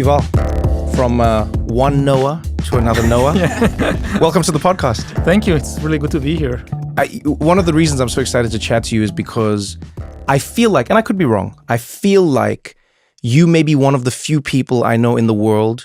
Yuval, from one Noah to another Noah. Welcome to the podcast. Thank you. It's really good to be here. One of the reasons I'm so excited to chat to you is because I feel like, and I could be wrong, I feel like you may be one of the few people I know in the world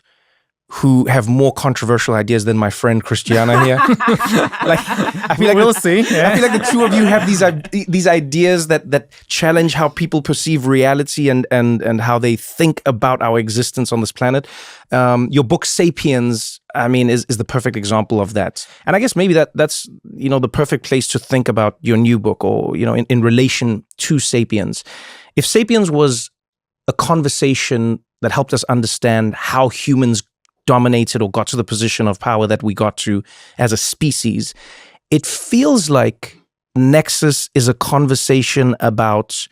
who have more controversial ideas than my friend Christiana here. I feel like we'll see. Yeah. I feel like the two of you have these ideas that challenge how people perceive reality and how they think about our existence on this planet. Your book *Sapiens*, I mean, is the perfect example of that. And I guess maybe that's the perfect place to think about your new book, or in relation to *Sapiens*. If *Sapiens* was a conversation that helped us understand how humans dominated or got to the position of power that we got to as a species, it feels like Nexus is a conversation about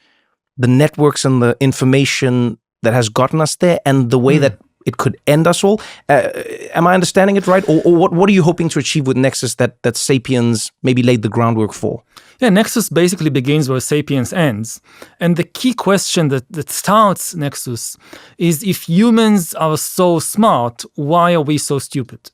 the networks and the information that has gotten us there and the way that it could end us all. Am I understanding it right? Or what are you hoping to achieve with Nexus that *Sapiens* maybe laid the groundwork for? Yeah, Nexus basically begins where *Sapiens* ends. And the key question that starts Nexus is, if humans are so smart, why are we so stupid?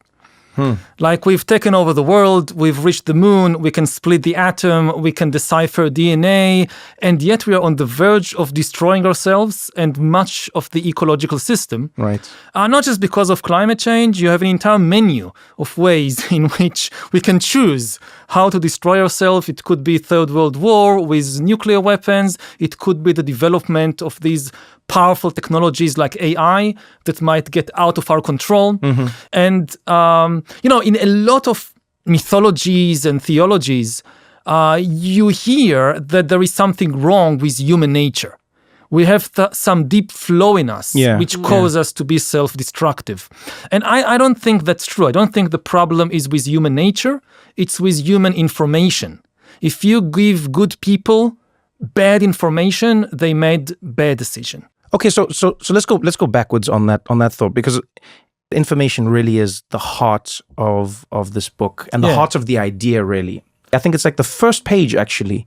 Like, we've taken over the world, we've reached the moon, we can split the atom, we can decipher DNA, and yet we are on the verge of destroying ourselves and much of the ecological system. Right. Not just because of climate change. You have an entire menu of ways in which we can choose how to destroy ourselves. It could be Third World War with nuclear weapons. It could be the development of these powerful technologies like AI that might get out of our control. And, in a lot of mythologies and theologies, you hear that there is something wrong with human nature. We have some deep flaw in us, which cause us to be self-destructive. And I don't think that's true. I don't think the problem is with human nature. It's with human information. If you give good people bad information, they made bad decision. Okay, so let's go backwards on that thought, because information really is the heart of this book and the heart of the idea, really. I think it's like the first page, actually,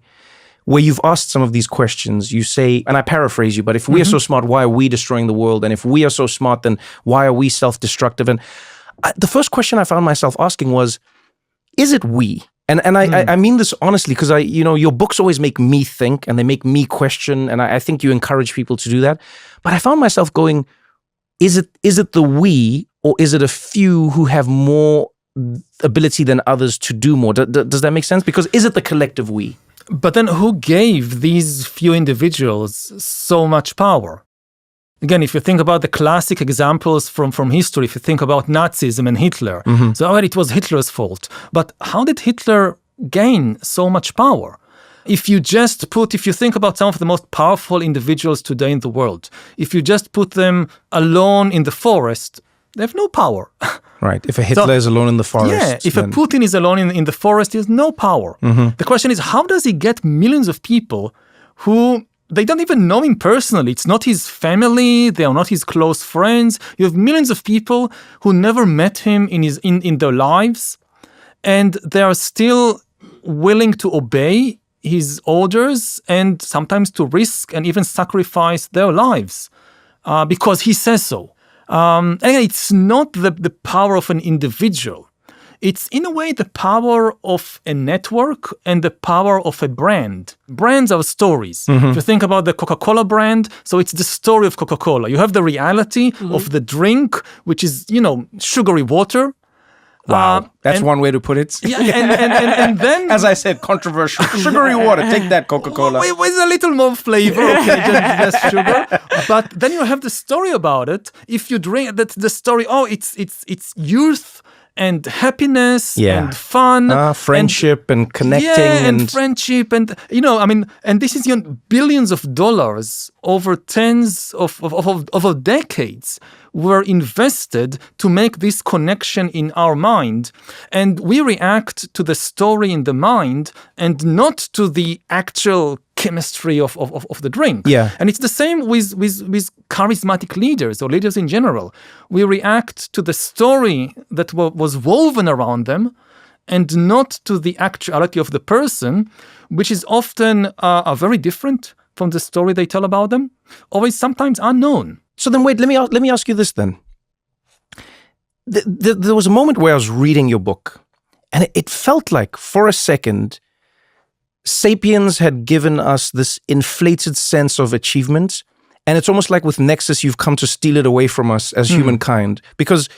where you've asked some of these questions. You say, and I paraphrase you, but if we are so smart, why are we destroying the world? And if we are so smart, then why are we self-destructive? And the first question I found myself asking was, is it we? And I mean this honestly, because your books always make me think and they make me question, and I think you encourage people to do that. But I found myself going, is it the we, or is it a few who have more ability than others to do more? Does that make sense? Because is it the collective we? But then who gave these few individuals so much power? Again, if you think about the classic examples from history, if you think about Nazism and Hitler, so it was Hitler's fault. But how did Hitler gain so much power? If you think about some of the most powerful individuals today in the world, if you just put them alone in the forest, they have no power. Right. If a Hitler is alone in the forest. If a Putin is alone in the forest, he has no power. The question is, how does he get millions of people who they don't even know him personally? It's not his family. They are not his close friends. You have millions of people who never met him in their lives, and they are still willing to obey his orders and sometimes to risk and even sacrifice their lives because he says so. And it's not the power of an individual. It's, in a way, the power of a network and the power of a brand. Brands are stories. If you think about the Coca-Cola brand, so it's the story of Coca-Cola. You have the reality of the drink, which is, sugary water. Wow, that's one way to put it. Yeah, and then, as I said, controversial. Sugary water, take that, Coca-Cola. With a little more flavor, less sugar. But then you have the story about it. If you drink the story, it's youth and happiness and fun. Friendship and connecting. Yeah, and friendship. And, and this is billions of dollars over tens of decades were invested to make this connection in our mind. And we react to the story in the mind and not to the actual chemistry of the drink. Yeah. And it's the same with charismatic leaders or leaders in general. We react to the story that was woven around them and not to the actuality of the person, which is often very different from the story they tell about them, or is sometimes unknown. So then, wait. Let me ask you this then. There was a moment where I was reading your book, and it felt like, for a second, Sapiens had given us this inflated sense of achievement, and it's almost like with Nexus, you've come to steal it away from us as humankind. Because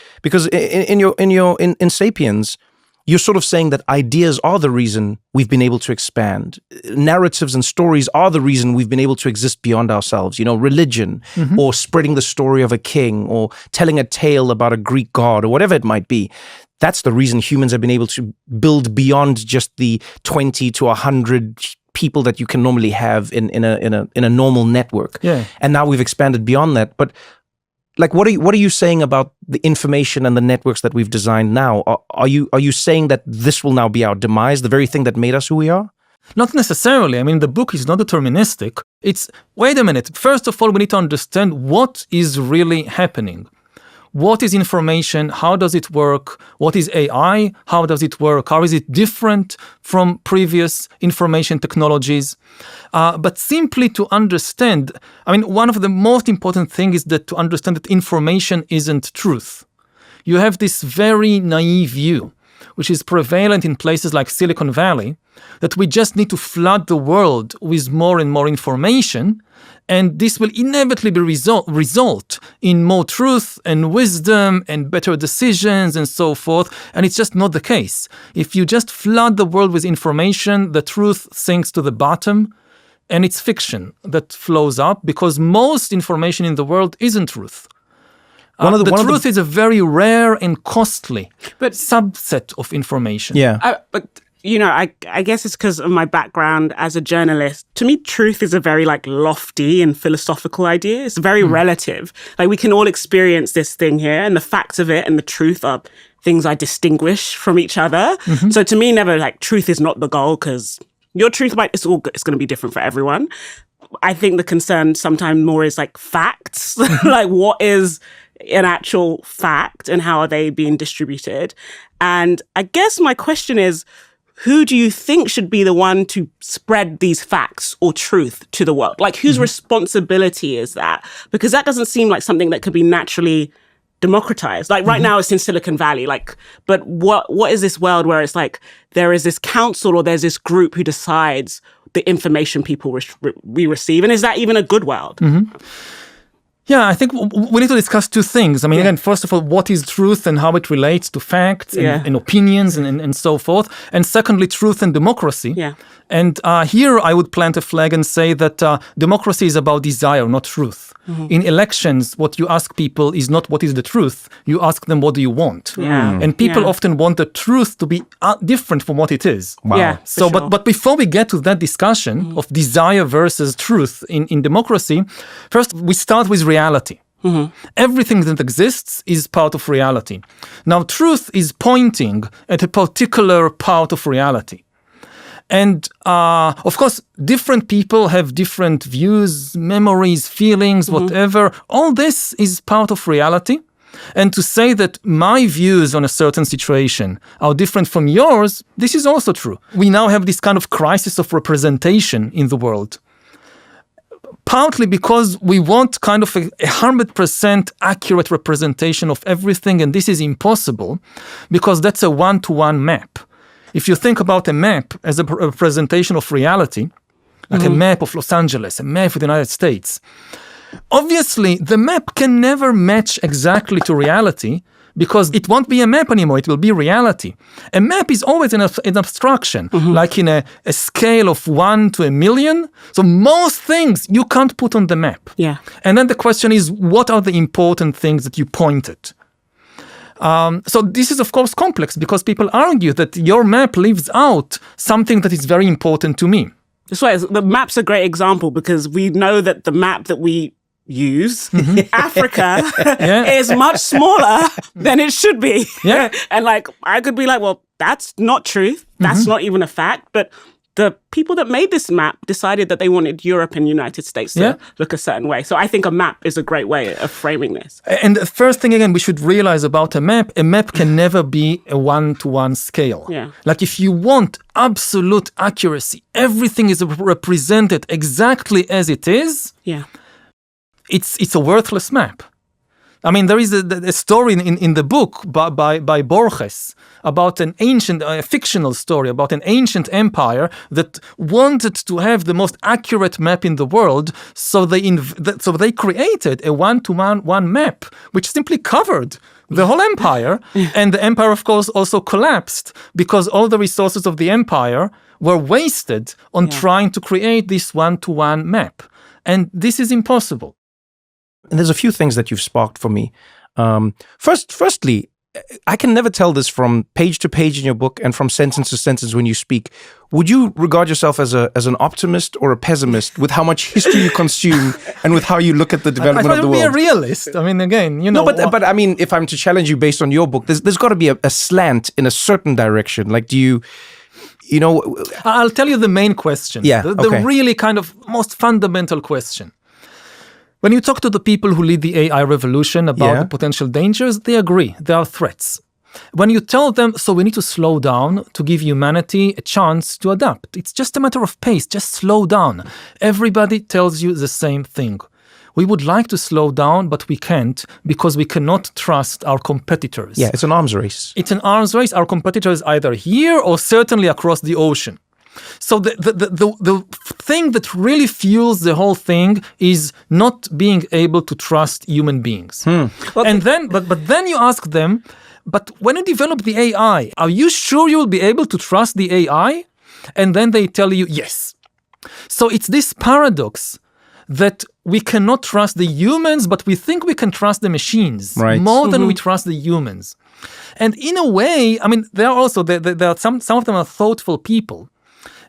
in Sapiens, you're sort of saying that ideas are the reason we've been able to expand. Narratives and stories are the reason we've been able to exist beyond ourselves. Religion, or spreading the story of a king, or telling a tale about a Greek god, or whatever it might be. That's the reason humans have been able to build beyond just the 20 to 100 people that you can normally have in a normal network. Yeah. And now we've expanded beyond that. But like, what are you saying about the information and the networks that we've designed now? Are you saying that this will now be our demise, the very thing that made us who we are? Not necessarily. I mean, the book is not deterministic. It's, wait a minute. First of all, we need to understand what is really happening. What is information? How does it work? What is AI? How does it work? How is it different from previous information technologies? But simply to understand, I mean, one of the most important things is that to understand that information isn't truth. You have this very naive view, which is prevalent in places like Silicon Valley, that we just need to flood the world with more and more information, and this will inevitably result in more truth and wisdom and better decisions and so forth. And it's just not the case. If you just flood the world with information, the truth sinks to the bottom, and it's fiction that flows up, because most information in the world isn't truth. The truth is a very rare and costly subset of information. Yeah. But I guess it's because of my background as a journalist. To me, truth is a very lofty and philosophical idea. It's very relative. Like, we can all experience this thing here, and the facts of it and the truth are things I distinguish from each other. So to me, never truth is not the goal, because your truth it's going to be different for everyone. I think the concern sometimes more is facts. What is an actual fact and how are they being distributed? And I guess my question is, who do you think should be the one to spread these facts or truth to the world? Whose responsibility is that? Because that doesn't seem like something that could be naturally democratized. Right now it's in Silicon Valley. But what is this world where it's there is this council or there's this group who decides the information people we receive? And is that even a good world? Yeah, I think we need to discuss two things. I mean, again, first of all, what is truth and how it relates to facts and opinions and so forth. And secondly, truth and democracy. Yeah. And here I would plant a flag and say that democracy is about desire, not truth. In elections, what you ask people is not what is the truth. You ask them, what do you want? Yeah. And people often want the truth to be different from what it is. Wow. Yeah, So, sure. but before we get to that discussion of desire versus truth in democracy, first we start with reality. Everything that exists is part of reality. Now, truth is pointing at a particular part of reality. And of course, different people have different views, memories, feelings, whatever. All this is part of reality. And to say that my views on a certain situation are different from yours, this is also true. We now have this kind of crisis of representation in the world. Partly because we want kind of a 100% accurate representation of everything, and this is impossible because that's a one-to-one map. If you think about a map as a representation of reality, like a map of Los Angeles, a map of the United States, obviously the map can never match exactly to reality because it won't be a map anymore, it will be reality. A map is always an abstraction, like in a scale of 1 to 1,000,000. So most things you can't put on the map. Yeah. And then the question is, what are the important things that you pointed? So this is, of course, complex because people argue that your map leaves out something that is very important to me. That's why the map's a great example, because we know that the map that we use, Africa, is much smaller than it should be. Yeah. And I could be well, that's not truth. That's not even a fact. But the people that made this map decided that they wanted Europe and United States to look a certain way. So I think a map is a great way of framing this. And the first thing, again, we should realize about a map can never be a one-to-one scale. Yeah. If you want absolute accuracy, everything is represented exactly as it is. Yeah. it's a worthless map. I mean, there is a story in the book by Borges about an ancient, fictional story about an ancient empire that wanted to have the most accurate map in the world, so they created a one-to-one map, which simply covered the whole empire, and the empire, of course, also collapsed because all the resources of the empire were wasted on trying to create this one-to-one map. And this is impossible. And there's a few things that you've sparked for me. Firstly, I can never tell this from page to page in your book and from sentence to sentence when you speak. Would you regard yourself as an optimist or a pessimist with how much history you consume and with how you look at the development of the world? I would be a realist. I mean, again, No, but I mean, if I'm to challenge you based on your book, there's got to be a slant in a certain direction. Like, do you know? I'll tell you the main question. Yeah, the really kind of most fundamental question. When you talk to the people who lead the AI revolution about the potential dangers, they agree. There are threats. When you tell them, so we need to slow down to give humanity a chance to adapt. It's just a matter of pace. Just slow down. Everybody tells you the same thing. We would like to slow down, but we can't because we cannot trust our competitors. Yeah, it's an arms race. It's an arms race. Our competitors either here or certainly across the ocean. So the thing that really fuels the whole thing is not being able to trust human beings. And then, but then you ask them, but when you develop the AI, are you sure you will be able to trust the AI? And then they tell you yes. So it's this paradox that we cannot trust the humans, but we think we can trust the machines more than we trust the humans. And in a way, I mean, there are some of them are thoughtful people.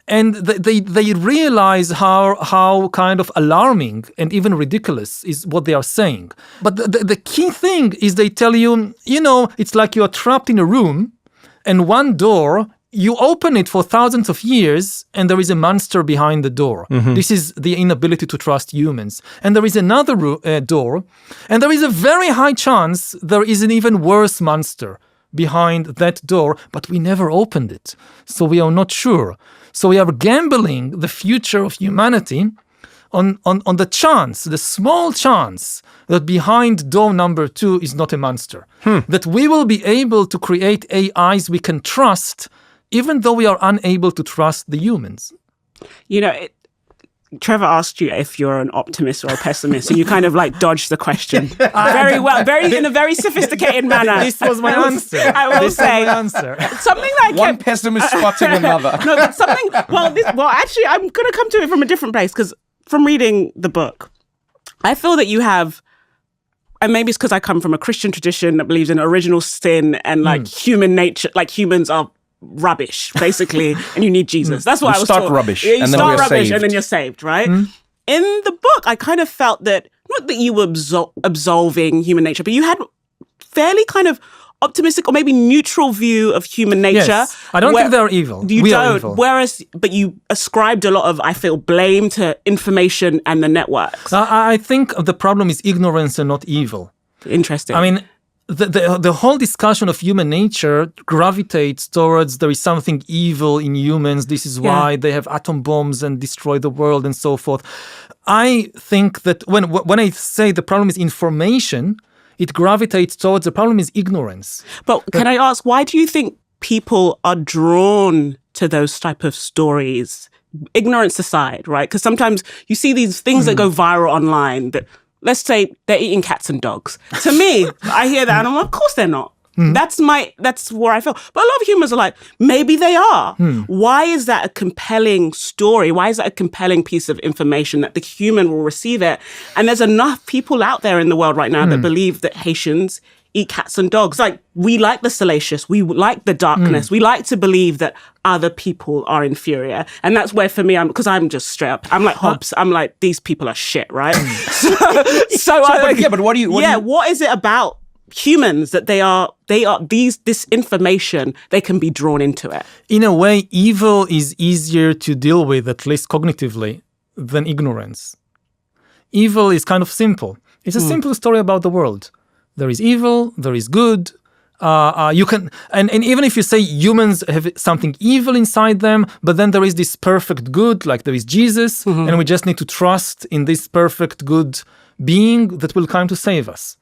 And they realize how kind of alarming and even ridiculous is what they are saying. But the key thing is they tell you, it's like you are trapped in a room and one door, you open it for thousands of years and there is a monster behind the door. This is the inability to trust humans. And there is another door and there is a very high chance there is an even worse monster behind that door, but we never opened it. So we are not sure. So we are gambling the future of humanity on the chance, the small chance that behind door number 2 is not a monster. That we will be able to create AIs we can trust, even though we are unable to trust the humans. Trevor asked you if you're an optimist or a pessimist, and you kind of like dodged the question very well, in a very sophisticated manner. This was my answer. I will say something like one pessimist spotting another. No, but something. Actually, I'm going to come to it from a different place because from reading the book, I feel that you have. And maybe it's because I come from a Christian tradition that believes in original sin and like human nature, like humans are rubbish, basically, and you need Jesus. That's what I was taught. Rubbish, you and start then we're rubbish, saved. and then you're saved, right? In the book, I kind of felt that, not that you were absolving human nature, but you had fairly kind of optimistic or maybe neutral view of human nature. Yes. I don't think they're evil. We are evil. But you ascribed a lot of, I feel, blame to information and the networks. I think the problem is ignorance and not evil. Interesting. I mean, the whole discussion of human nature gravitates towards there is something evil in humans. This is why they have atom bombs and destroy the world and so forth. I think that when I say the problem is information, it gravitates towards the problem is ignorance. But can I ask, why do you think people are drawn to those type of stories? Ignorance aside, right? Because sometimes you see these things that go viral online that, let's say they're eating cats and dogs. To me, I hear that and I'm like, of course they're not. That's where I feel. But a lot of humans are like, maybe they are. Why is that a compelling story? Why is that a compelling piece of information that the human will receive it? And there's enough people out there in the world right now that believe that Haitians eat cats and dogs. Like, we like the salacious. We like the darkness. We like to believe that other people are inferior. And that's where, for me, because I'm just straight up, I'm like Hobbes. I'm like, these people are shit, right? But what is it about humans that this information, they can be drawn into it? In a way, evil is easier to deal with, at least cognitively, than ignorance. Evil is kind of simple. It's a simple story about the world. There is evil, there is good, You can, and even if you say humans have something evil inside them, but then there is this perfect good, like there is Jesus, and we just need to trust in this perfect good being that will come to save us.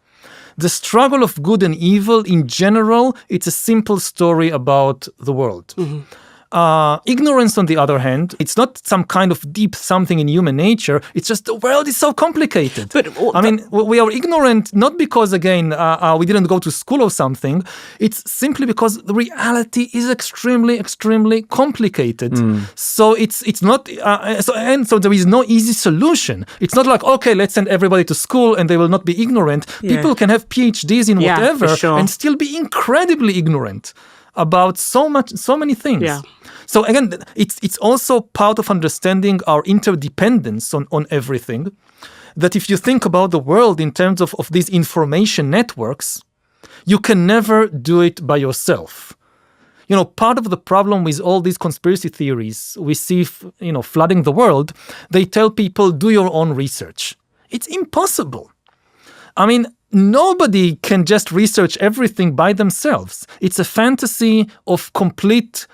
The struggle of good and evil in general, it's a simple story about the world. Ignorance, on the other hand, it's not some kind of deep something in human nature. It's just the world is so complicated. But we are ignorant not because, again, we didn't go to school or something. It's simply because the reality is extremely, extremely complicated. So it's not, so there is no easy solution. It's not like, okay, let's send everybody to school and they will not be ignorant. People can have PhDs in whatever and still be incredibly ignorant about so many things. So again, it's also part of understanding our interdependence on everything. That if you think about the world in terms of these information networks, you can never do it by yourself. Part of the problem with all these conspiracy theories we see, flooding the world, they tell people, do your own research. It's impossible. Nobody can just research everything by themselves. It's a fantasy of complete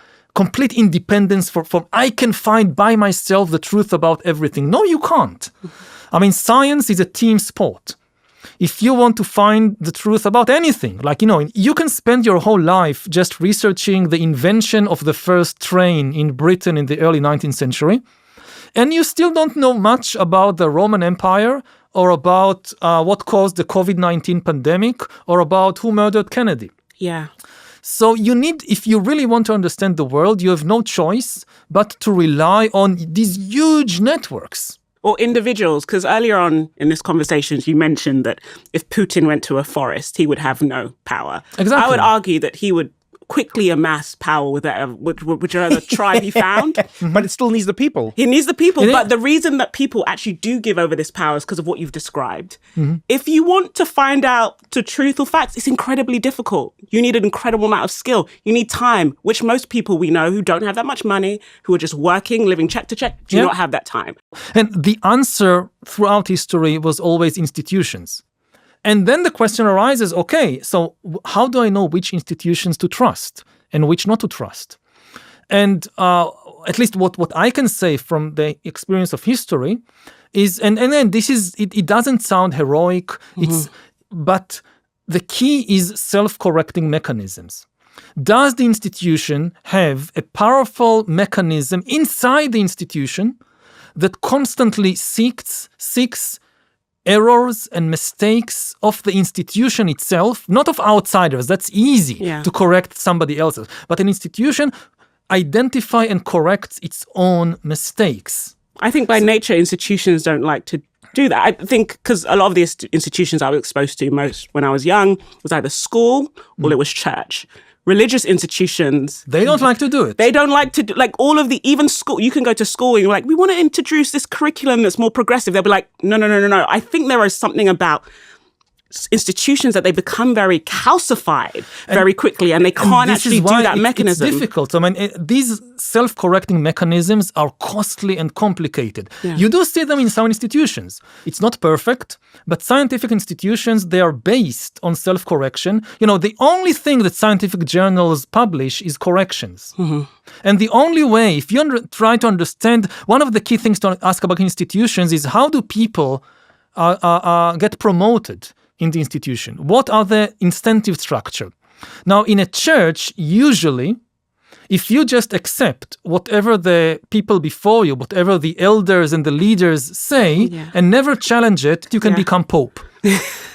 independence from I can find by myself the truth about everything. No, you can't. Science is a team sport. If you want to find the truth about anything, you can spend your whole life just researching the invention of the first train in Britain in the early 19th century, and you still don't know much about the Roman Empire or about what caused the COVID-19 pandemic or about who murdered Kennedy. Yeah. So if you really want to understand the world, you have no choice but to rely on these huge networks. Or individuals, because earlier on in this conversation, you mentioned that if Putin went to a forest, he would have no power. Exactly. I would argue that he would quickly amass power with whichever tribe he found. But it still needs the people. He needs the people. But the reason that people actually do give over this power is because of what you've described. If you want to find out the truth or facts, it's incredibly difficult. You need an incredible amount of skill. You need time, which most people we know who don't have that much money, who are just working, living check to check, do not have that time. And the answer throughout history was always institutions. And then the question arises, okay, so how do I know which institutions to trust and which not to trust? And at least what I can say from the experience of history is, and then this is, it doesn't sound heroic, but the key is self-correcting mechanisms. Does the institution have a powerful mechanism inside the institution that constantly seeks errors and mistakes of the institution itself, not of outsiders? That's easy to correct somebody else's. But an institution identify and corrects its own mistakes. I think by nature, institutions don't like to do that. I think because a lot of the institutions I was exposed to most when I was young was either school or it was church. Religious institutions, they don't like to do it. They don't like to do, all of the, even school, you can go to school and you're like, we want to introduce this curriculum that's more progressive. They'll be like, no. I think there is something about institutions that they become very calcified very quickly and they can't actually do that mechanism. It's difficult. These self-correcting mechanisms are costly and complicated. You do see them in some institutions. It's not perfect, but scientific institutions, they are based on self-correction. The only thing that scientific journals publish is corrections. And the only way, if you try to understand, one of the key things to ask about institutions is how do people get promoted in the institution? What are the incentive structure? Now, in a church, usually, if you just accept whatever the people before you, whatever the elders and the leaders say, and never challenge it, you can become pope.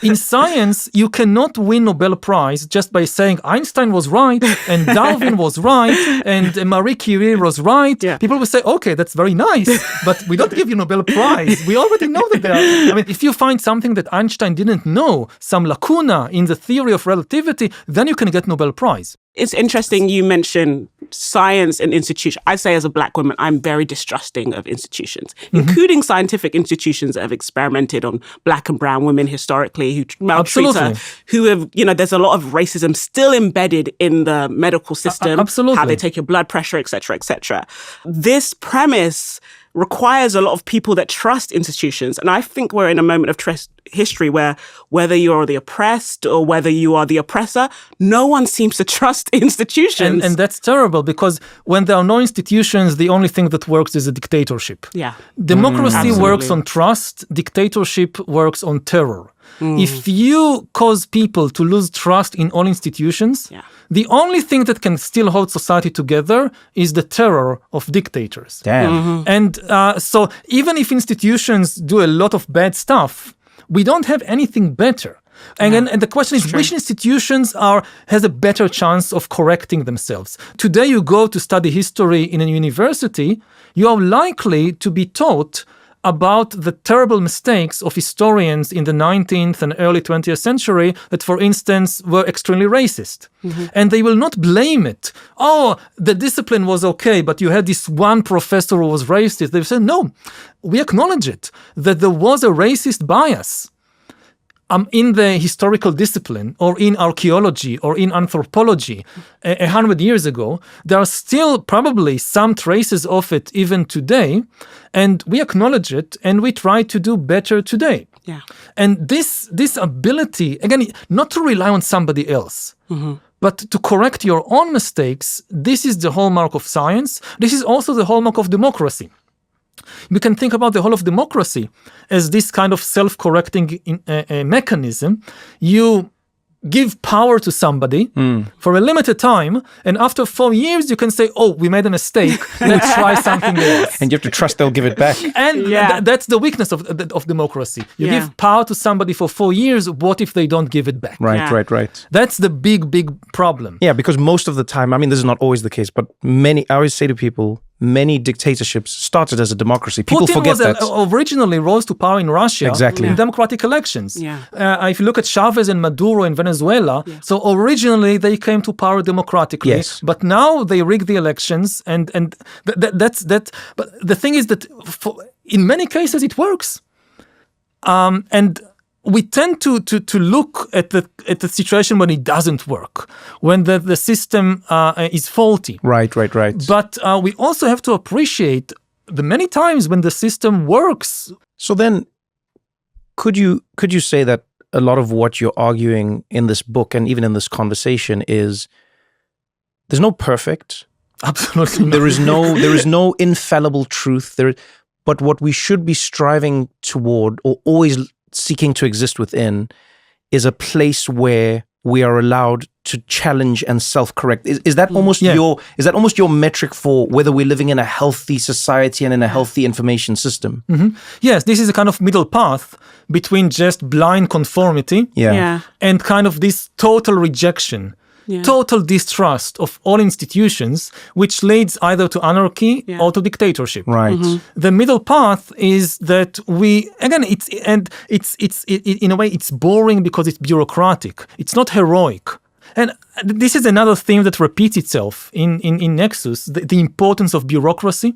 In science, you cannot win Nobel Prize just by saying Einstein was right and Darwin was right and Marie Curie was right. People will say, okay, that's very nice, but we don't give you Nobel Prize. We already know that there are. If you find something that Einstein didn't know, some lacuna in the theory of relativity, then you can get Nobel Prize. It's interesting you mention science and institutions. I say as a Black woman, I'm very distrusting of institutions, including scientific institutions that have experimented on Black and brown women historically, who maltreat her, who have, there's a lot of racism still embedded in the medical system, how they take your blood pressure, et cetera, et cetera. This premise requires a lot of people that trust institutions. And I think we're in a moment of history where whether you're the oppressed or whether you are the oppressor, no one seems to trust institutions. And that's terrible, because when there are no institutions, the only thing that works is a dictatorship. Yeah. Democracy works on trust, dictatorship works on terror. If you cause people to lose trust in all institutions, the only thing that can still hold society together is the terror of dictators. Damn. And so even if institutions do a lot of bad stuff, we don't have anything better. And the question is, which institutions has a better chance of correcting themselves? Today you go to study history in a university, you are likely to be taught about the terrible mistakes of historians in the 19th and early 20th century that, for instance, were extremely racist. And they will not blame it. Oh, the discipline was okay, but you had this one professor who was racist. They say, no, we acknowledge it, that there was a racist bias in the historical discipline or in archaeology or in anthropology 100 years ago. There are still probably some traces of it even today, and we acknowledge it and we try to do better today. Yeah. And this ability, again, not to rely on somebody else, but to correct your own mistakes, this is the hallmark of science. This is also the hallmark of democracy. We can think about the whole of democracy as this kind of self-correcting mechanism. You give power to somebody for a limited time, and after 4 years you can say, oh, we made a mistake, we'll try something else. And you have to trust they'll give it back. And that's the weakness of democracy. You give power to somebody for 4 years, what if they don't give it back? Right. That's the big problem. Yeah, because most of the time, I mean, this is not always the case, but I always say to people, many dictatorships started as a democracy. People forget that. Originally rose to power in Russia in democratic elections. If you look at Chavez and Maduro in Venezuela, so originally they came to power democratically, but now they rig the elections, and that's that. But the thing is that in many cases it works, and we tend to look at the situation when it doesn't work, when the system is faulty. Right. But we also have to appreciate the many times when the system works. So then, could you say that a lot of what you're arguing in this book and even in this conversation is there's no perfect. Absolutely. There is no infallible truth. But what we should be striving toward, or always seeking to exist within, is a place where we are allowed to challenge and self-correct. Is that almost your metric for whether we're living in a healthy society and in a healthy information system? Yes, this is a kind of middle path between just blind conformity and kind of this total rejection. Total distrust of all institutions, which leads either to anarchy or to dictatorship. Right. The middle path is that it's in a way it's boring because it's bureaucratic. It's not heroic. And this is another theme that repeats itself in Nexus, the importance of bureaucracy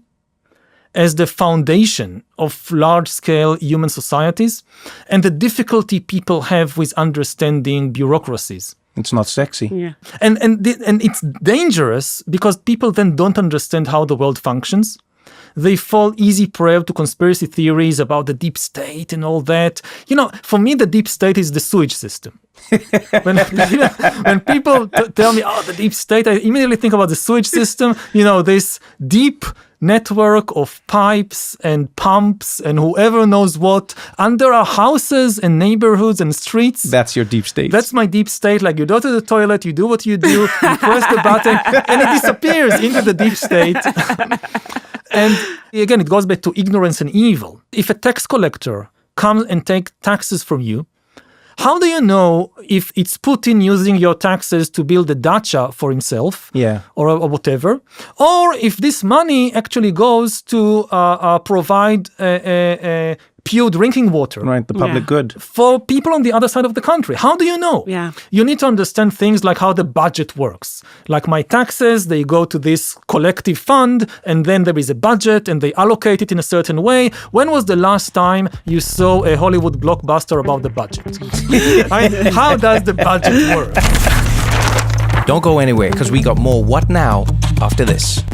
as the foundation of large-scale human societies, and the difficulty people have with understanding bureaucracies. It's not sexy. Yeah. And it's dangerous because people then don't understand how the world functions. They fall easy prey to conspiracy theories about the deep state and all that. For me, the deep state is the sewage system. When people tell me, the deep state, I immediately think about the sewage system. This deep network of pipes and pumps and whoever knows what under our houses and neighborhoods and streets. That's your deep state. That's my deep state. Like, you go to the toilet, you do what you do, you press the button, and it disappears into the deep state. And again, it goes back to ignorance and evil. If a tax collector comes and takes taxes from you, how do you know if it's Putin using your taxes to build a dacha for himself or whatever? Or if this money actually goes to provide pure drinking water. Right, the public good. For people on the other side of the country. How do you know? Yeah. You need to understand things like how the budget works. Like my taxes, they go to this collective fund, and then there is a budget, and they allocate it in a certain way. When was the last time you saw a Hollywood blockbuster about the budget? How does the budget work? Don't go anywhere, because we got more What Now after this.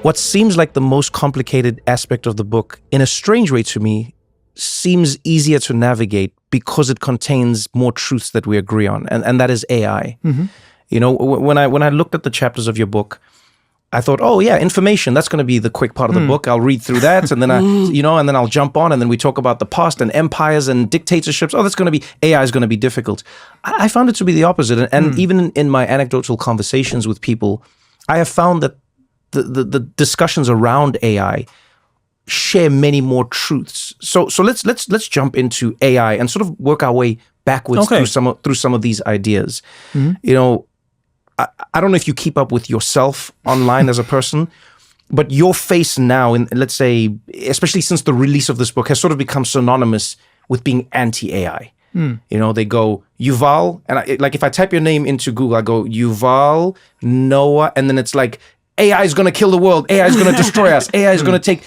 What seems like the most complicated aspect of the book, in a strange way to me, seems easier to navigate because it contains more truths that we agree on, and that is AI. You know, when I looked at the chapters of your book, I thought, oh yeah, information, that's going to be the quick part of the book. I'll read through that, and then and then I'll jump on, and then we talk about the past and empires and dictatorships. Oh, AI is going to be difficult. I found it to be the opposite, and even in my anecdotal conversations with people, I have found that the discussions around AI share many more truths. So let's jump into AI and sort of work our way backwards through some of these ideas. You know, I don't know if you keep up with yourself online as a person, but your face now, in let's say, especially since the release of this book, has sort of become synonymous with being anti-AI. You know, they go Yuval, and if I type your name into Google, I go Yuval, Noah, and then it's like, AI is going to kill the world. AI is going to destroy us. AI is going to take...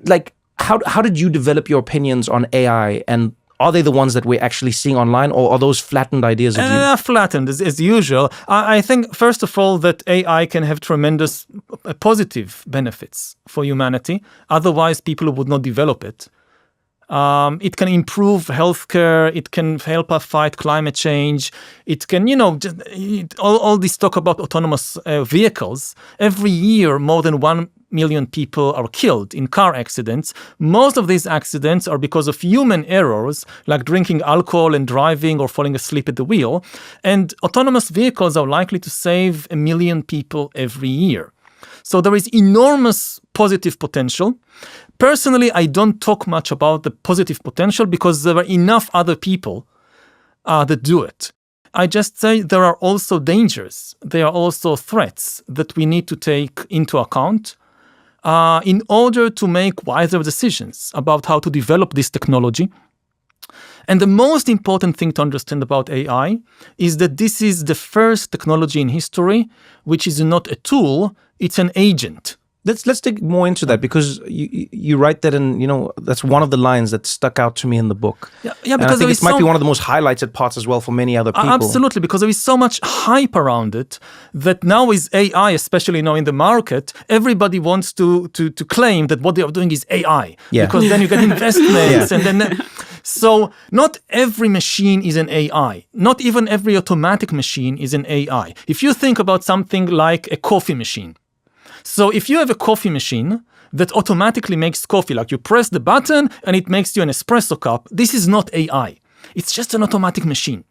Like, how did you develop your opinions on AI? And are they the ones that we're actually seeing online? Or are those flattened ideas of you? Flattened, as usual. I think, first of all, that AI can have tremendous positive benefits for humanity. Otherwise, people would not develop it. It can improve healthcare. It can help us fight climate change. It can, all this talk about autonomous vehicles. Every year, more than 1 million people are killed in car accidents. Most of these accidents are because of human errors, like drinking alcohol and driving or falling asleep at the wheel. And autonomous vehicles are likely to save 1 million people every year. So there is enormous positive potential. Personally, I don't talk much about the positive potential because there are enough other people that do it. I just say there are also dangers. There are also threats that we need to take into account in order to make wiser decisions about how to develop this technology. And the most important thing to understand about AI is that this is the first technology in history which is not a tool, it's an agent. Let's dig more into that, because you write that, and that's one of the lines that stuck out to me in the book. Yeah, because I think it might be one of the most highlighted parts as well for many other people. Absolutely, because there is so much hype around it that now with AI, especially now in the market, everybody wants to claim that what they are doing is AI. Yeah. Because then you get investments and then. So not every machine is an AI. Not even every automatic machine is an AI. If you think about something like a coffee machine. So if you have a coffee machine that automatically makes coffee, like you press the button and it makes you an espresso cup, this is not AI. It's just an automatic machine.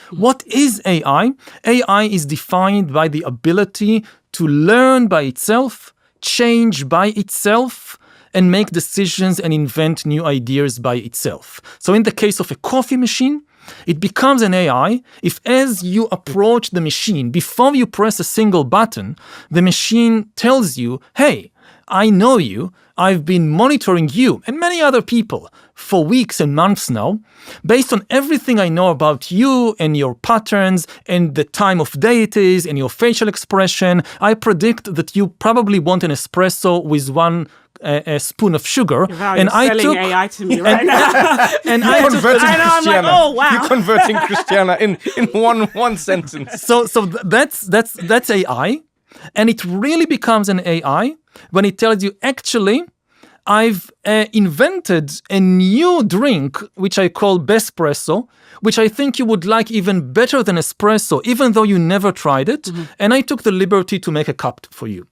What is AI? AI is defined by the ability to learn by itself, change by itself, and make decisions and invent new ideas by itself. So in the case of a coffee machine, it becomes an AI if, as you approach the machine, before you press a single button, the machine tells you, hey, I know you, I've been monitoring you and many other people for weeks and months now. Based on everything I know about you and your patterns and the time of day it is and your facial expression, I predict that you probably want an espresso with a spoon of sugar. Wow, and you're selling AI to me right now. And I'm like, oh wow! You're converting Christiana in one sentence. So that's AI, and it really becomes an AI when it tells you, actually, I've invented a new drink which I call Bespresso, which I think you would like even better than espresso, even though you never tried it, and I took the liberty to make a cup for you.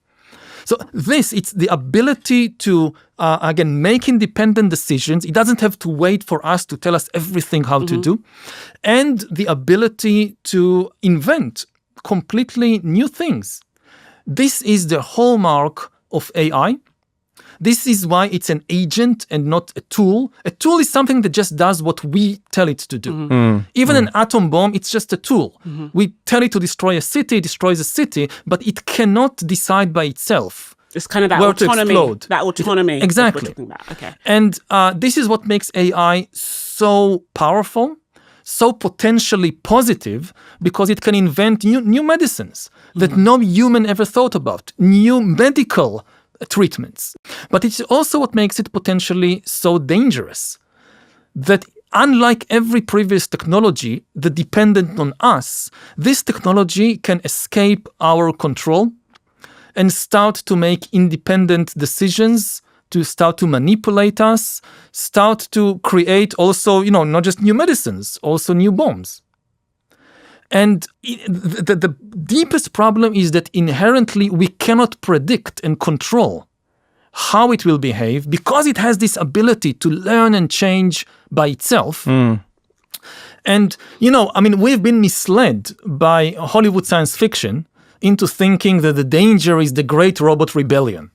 So it's the ability to, again, make independent decisions. It doesn't have to wait for us to tell us everything how to do. And the ability to invent completely new things. This is the hallmark of AI. This is why it's an agent and not a tool. A tool is something that just does what we tell it to do. Even an atom bomb, it's just a tool. We tell it to destroy a city, it destroys a city, but it cannot decide by itself. It's kind of that where autonomy. To explode. That autonomy. Exactly. We're talking about. Okay. And this is what makes AI so powerful, so potentially positive, because it can invent new medicines that no human ever thought about, new medical treatments. But it's also what makes it potentially so dangerous, that unlike every previous technology that depended on us, this technology can escape our control and start to make independent decisions, to start to manipulate us, start to create also, not just new medicines, also new bombs. And the deepest problem is that inherently we cannot predict and control how it will behave because it has this ability to learn and change by itself. And, we've been misled by Hollywood science fiction into thinking that the danger is the great robot rebellion.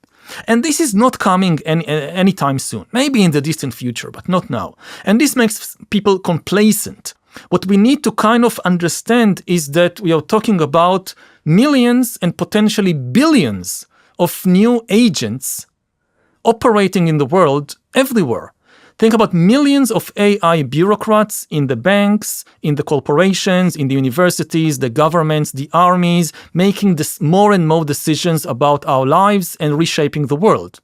And this is not coming anytime soon, maybe in the distant future, but not now. And this makes people complacent. What we need to kind of understand is that we are talking about millions and potentially billions of new agents operating in the world everywhere. Think about millions of AI bureaucrats in the banks, in the corporations, in the universities, the governments, the armies, making this more and more decisions about our lives and reshaping the world.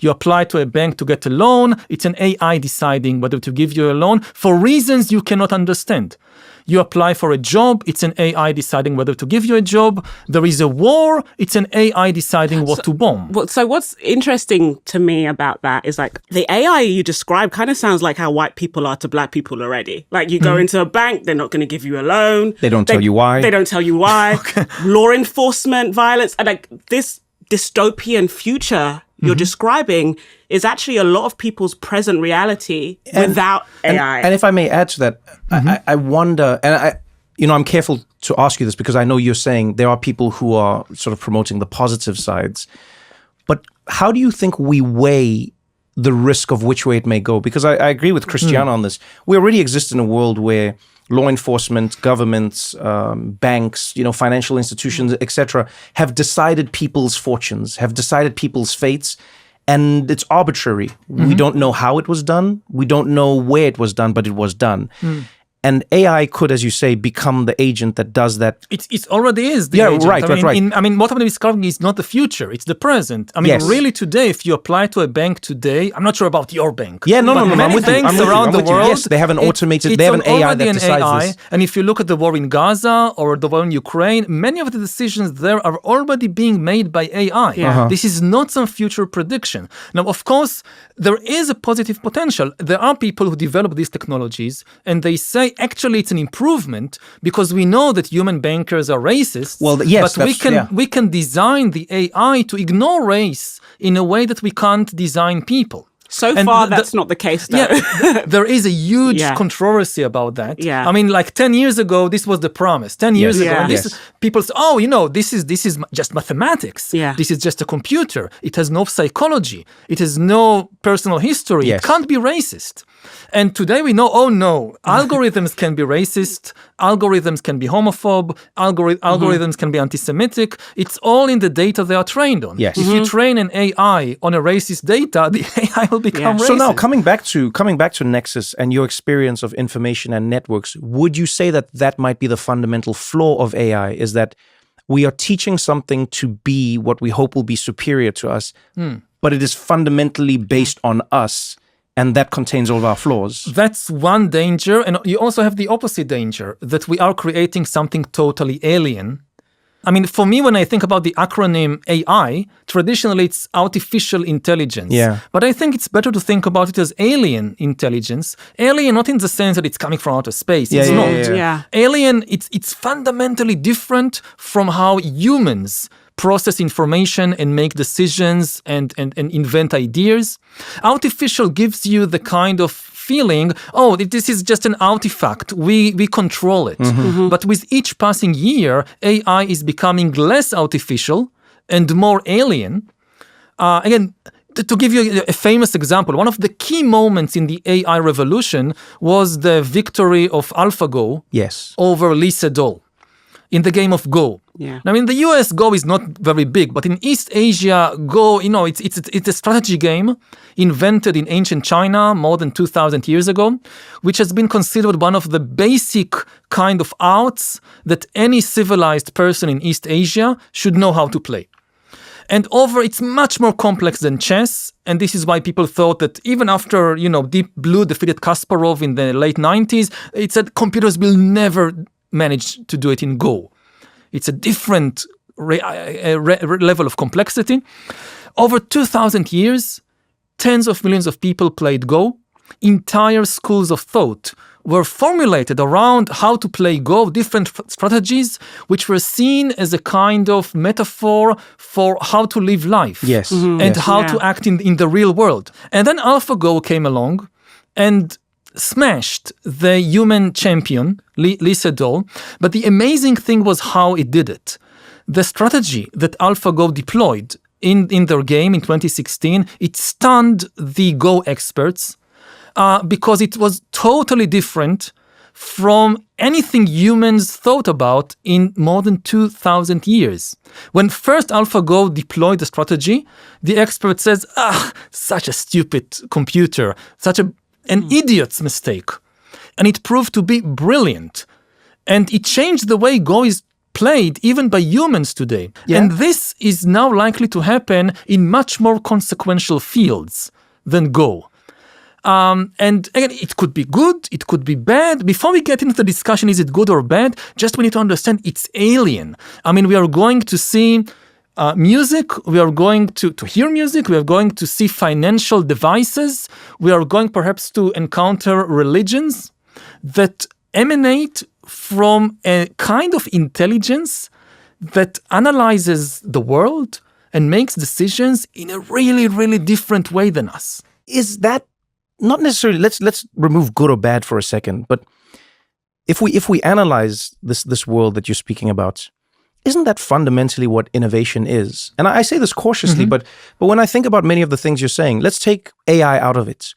You apply to a bank to get a loan, it's an AI deciding whether to give you a loan for reasons you cannot understand. You apply for a job, it's an AI deciding whether to give you a job. There is a war, it's an AI deciding what to bomb. So what's interesting to me about that is like the AI you describe kind of sounds like how white people are to black people already. Like you go into a bank, they're not going to give you a loan. They don't tell you why. They don't tell you why. Okay. Law enforcement, violence, and like this dystopian future you're describing is actually a lot of people's present reality without AI. And if I may add to that, I wonder, and I'm careful to ask you this because I know you're saying there are people who are sort of promoting the positive sides, but how do you think we weigh the risk of which way it may go? Because I agree with Christian on this. We already exist in a world where law enforcement, governments, banks, financial institutions, etc., have decided people's fortunes, have decided people's fates, and it's arbitrary. We don't know how it was done. We don't know where it was done, but it was done. And AI could, as you say, become the agent that does that. It already is the agent. Right. What I'm discovering is not the future, it's the present. Really today, if you apply to a bank today, I'm not sure about your bank. Yeah, no, many banks around the world, yes, they have an automated, they have an AI that decides this. And if you look at the war in Gaza or the war in Ukraine, many of the decisions there are already being made by AI. Yeah. This is not some future prediction. Now, of course, there is a positive potential. There are people who develop these technologies and they say, actually, it's an improvement because we know that human bankers are racist. Well, yes, but we can design the AI to ignore race in a way that we can't design people. So far, that's not the case, though. Yeah, there is a huge controversy about that. Yeah. 10 years ago, this was the promise. 10 years ago, Yes. people say, this is just mathematics. Yeah. This is just a computer. It has no psychology. It has no personal history. Yes. It can't be racist. And today we know, algorithms can be racist, algorithms can be homophobe, algorithms can be anti-Semitic. It's all in the data they are trained on. Yes. If you train an AI on a racist data, the AI will become racist. So now coming back to Nexus and your experience of information and networks, would you say that might be the fundamental flaw of AI, is that we are teaching something to be what we hope will be superior to us, but it is fundamentally based on us, and that contains all of our flaws? That's one danger. And you also have the opposite danger, that we are creating something totally alien. For me, when I think about the acronym AI, traditionally it's artificial intelligence. Yeah. But I think it's better to think about it as alien intelligence. Alien, not in the sense that it's coming from outer space. It's not. Yeah. Alien, it's fundamentally different from how humans process information and make decisions and invent ideas. Artificial gives you the kind of feeling, this is just an artifact. We control it. But with each passing year, AI is becoming less artificial and more alien. Again, to give you a famous example, one of the key moments in the AI revolution was the victory of AlphaGo over Lee Sedol in the game of Go. Yeah. Now, in the US, Go is not very big, but in East Asia, Go, it's a strategy game invented in ancient China more than 2,000 years ago, which has been considered one of the basic kind of arts that any civilized person in East Asia should know how to play. And it's much more complex than chess, and this is why people thought that even after, Deep Blue defeated Kasparov in the late 90s, it said computers will never manage to do it in Go. It's a different level of complexity. Over 2,000 years, tens of millions of people played Go. Entire schools of thought were formulated around how to play Go, different strategies, which were seen as a kind of metaphor for how to live life. Yes. And how to act in the real world. And then AlphaGo came along and smashed the human champion, Lee Sedol. But the amazing thing was how it did it. The strategy that AlphaGo deployed in their game in 2016, it stunned the Go experts because it was totally different from anything humans thought about in more than 2,000 years. When first AlphaGo deployed the strategy, the expert says, such a stupid computer, such an idiot's mistake. And it proved to be brilliant. And it changed the way Go is played even by humans today. Yeah. And this is now likely to happen in much more consequential fields than Go. And again, it could be good, it could be bad. Before we get into the discussion, is it good or bad? Just we need to understand it's alien. I mean, we are going to see music, we are going to hear music, we are going to see financial devices, we are going perhaps to encounter religions that emanate from a kind of intelligence that analyzes the world and makes decisions in a really, really different way than us. Is that not necessarily, let's remove good or bad for a second, but if we analyze this world that you're speaking about, isn't that fundamentally what innovation is? And I say this cautiously, but when I think about many of the things you're saying, let's take AI out of it.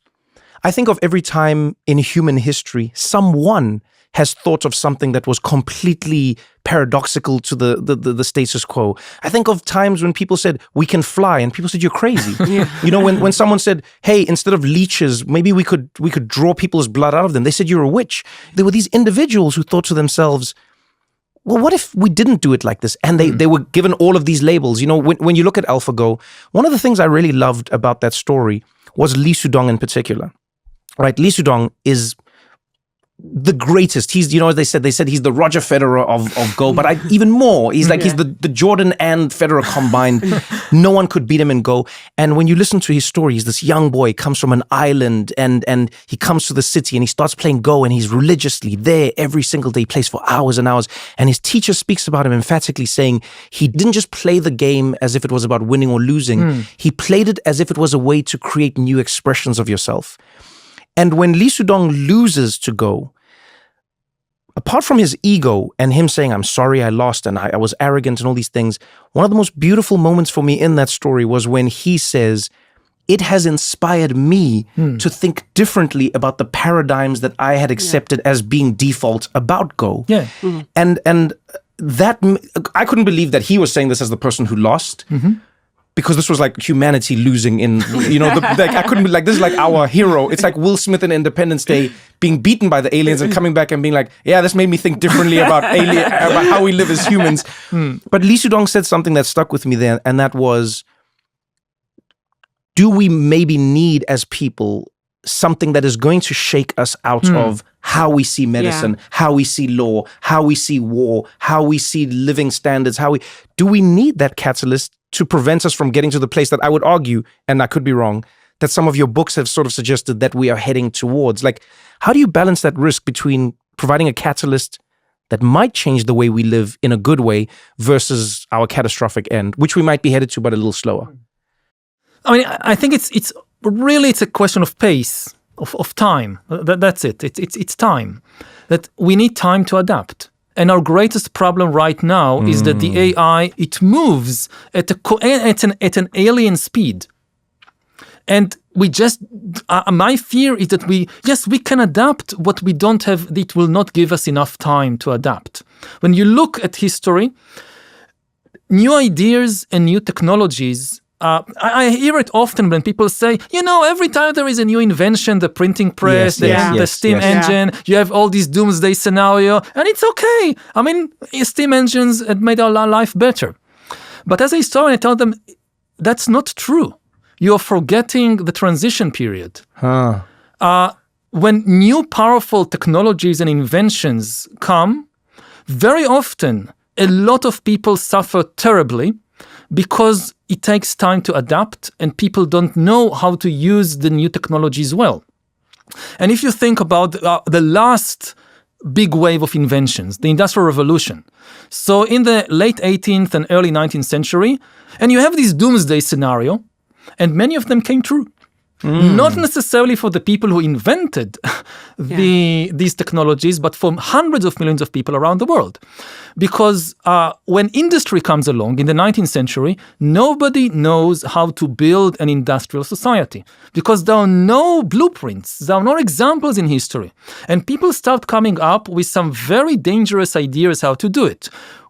I think of every time in human history, someone has thought of something that was completely paradoxical to the status quo. I think of times when people said, we can fly, and people said, you're crazy. You know, when someone said, hey, instead of leeches, maybe we could draw people's blood out of them. They said, you're a witch. There were these individuals who thought to themselves, well, what if we didn't do it like this? And they were given all of these labels. You know, when you look at AlphaGo, one of the things I really loved about that story was Lee Sedol in particular. Right? Lee Sedol is the greatest. He's, you know, they said he's the Roger Federer of Go, but even more. He's like, he's the Jordan and Federer combined. No one could beat him in Go. And when you listen to his story, he's this young boy, comes from an island, and he comes to the city and he starts playing Go, and he's religiously there every single day, plays for hours and hours. And his teacher speaks about him emphatically, saying he didn't just play the game as if it was about winning or losing. He played it as if it was a way to create new expressions of yourself. And when Lee Sedol loses to Go, apart from his ego and him saying, I'm sorry I lost and I was arrogant and all these things, one of the most beautiful moments for me in that story was when he says, it has inspired me to think differently about the paradigms that I had accepted as being default about Go. Yeah. And that, I couldn't believe that he was saying this as the person who lost. Because this was like humanity losing in, you know, I couldn't be like, this is like our hero. It's like Will Smith in Independence Day being beaten by the aliens and coming back and being like, yeah, this made me think differently about about how we live as humans. But Lee Sedol said something that stuck with me there, and that was, do we maybe need as people something that is going to shake us out of how we see medicine, how we see law, how we see war, how we see living standards, do we need that catalyst to prevent us from getting to the place that I would argue, and I could be wrong, that some of your books have sort of suggested that we are heading towards? Like, how do you balance that risk between providing a catalyst that might change the way we live in a good way versus our catastrophic end, which we might be headed to, but a little slower? I mean, I think it's really a question of pace, of time. That's it. It's time. That we need time to adapt. And our greatest problem right now is that the AI, it moves at an alien speed. And we just, my fear is that we can adapt what we don't have, it will not give us enough time to adapt. When you look at history, new ideas and new technologies, I hear it often when people say, you know, every time there is a new invention, the printing press, the steam engine, you have all these doomsday scenario, and it's okay. I mean, steam engines had made our life better. But as a historian, I tell them, that's not true. You're forgetting the transition period. When new powerful technologies and inventions come, very often a lot of people suffer terribly because it takes time to adapt and people don't know how to use the new technologies well. And if you think about the last big wave of inventions, the Industrial Revolution. So in the late 18th and early 19th century, and you have this doomsday scenario, and many of them came true. Not necessarily for the people who invented these technologies, but for hundreds of millions of people around the world. Because when industry comes along in the 19th century, nobody knows how to build an industrial society because there are no blueprints, there are no examples in history. And people start coming up with some very dangerous ideas how to do it.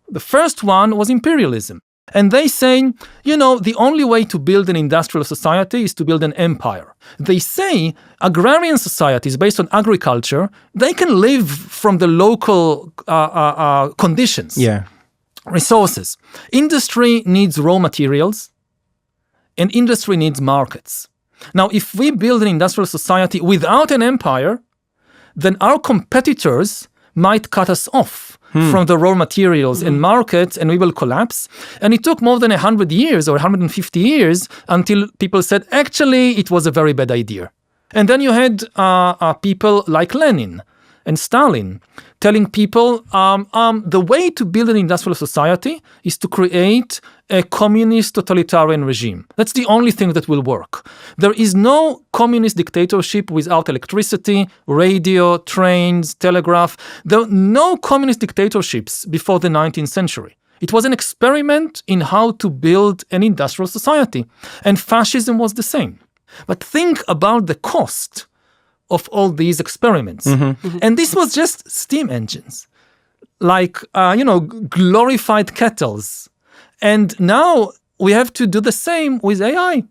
The first one was imperialism. And they say, the only way to build an industrial society is to build an empire. They say agrarian societies based on agriculture, they can live from the local conditions, resources. Industry needs raw materials, and industry needs markets. Now, if we build an industrial society without an empire, then our competitors might cut us off from the raw materials and markets, and we will collapse. And it took more than 100 years or 150 years until people said, actually, it was a very bad idea. And then you had people like Lenin and Stalin telling people the way to build an industrial society is to create a communist totalitarian regime. That's the only thing that will work. There is no communist dictatorship without electricity, radio, trains, telegraph. There are no communist dictatorships before the 19th century. It was an experiment in how to build an industrial society. And fascism was the same. But think about the cost of all these experiments. And this was just steam engines, like, glorified kettles. And now we have to do the same with AI.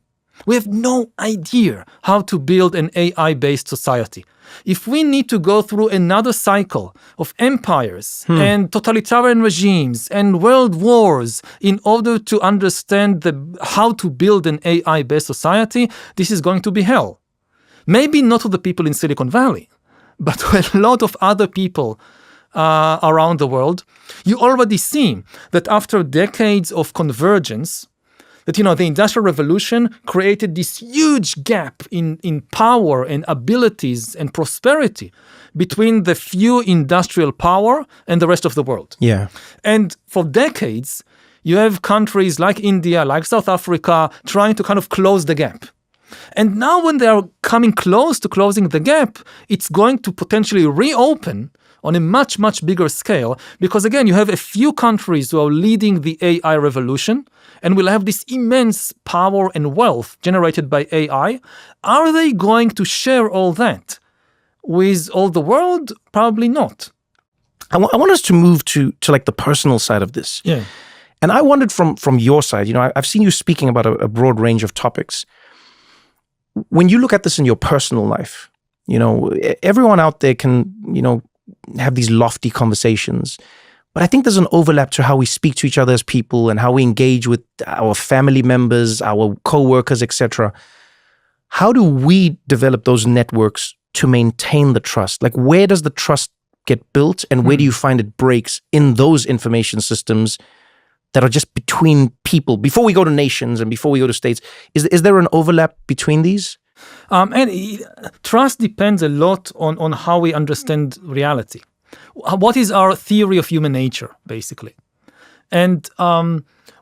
We have no idea how to build an AI-based society. If we need to go through another cycle of empires and totalitarian regimes and world wars in order to understand how to build an AI-based society, this is going to be hell. Maybe not to the people in Silicon Valley, but to a lot of other people around the world. You already see that after decades of convergence, that, the Industrial Revolution created this huge gap in power and abilities and prosperity between the few industrial power and the rest of the world. Yeah. And for decades, you have countries like India, like South Africa, trying to kind of close the gap. And now when they are coming close to closing the gap, it's going to potentially reopen on a much, much bigger scale. Because again, you have a few countries who are leading the AI revolution and will have this immense power and wealth generated by AI. Are they going to share all that with all the world? Probably not. I want us to move to like the personal side of this. Yeah. And I wondered from your side, I've seen you speaking about a broad range of topics. When you look at this in your personal life, everyone out there can, have these lofty conversations. But I think there's an overlap to how we speak to each other as people and how we engage with our family members, our co-workers, etc. How do we develop those networks to maintain the trust? Like, where does the trust get built and where do you find it breaks in those information systems that are just between people, before we go to nations and before we go to states? Is there an overlap between these? Trust depends a lot on how we understand reality. What is our theory of human nature, basically? And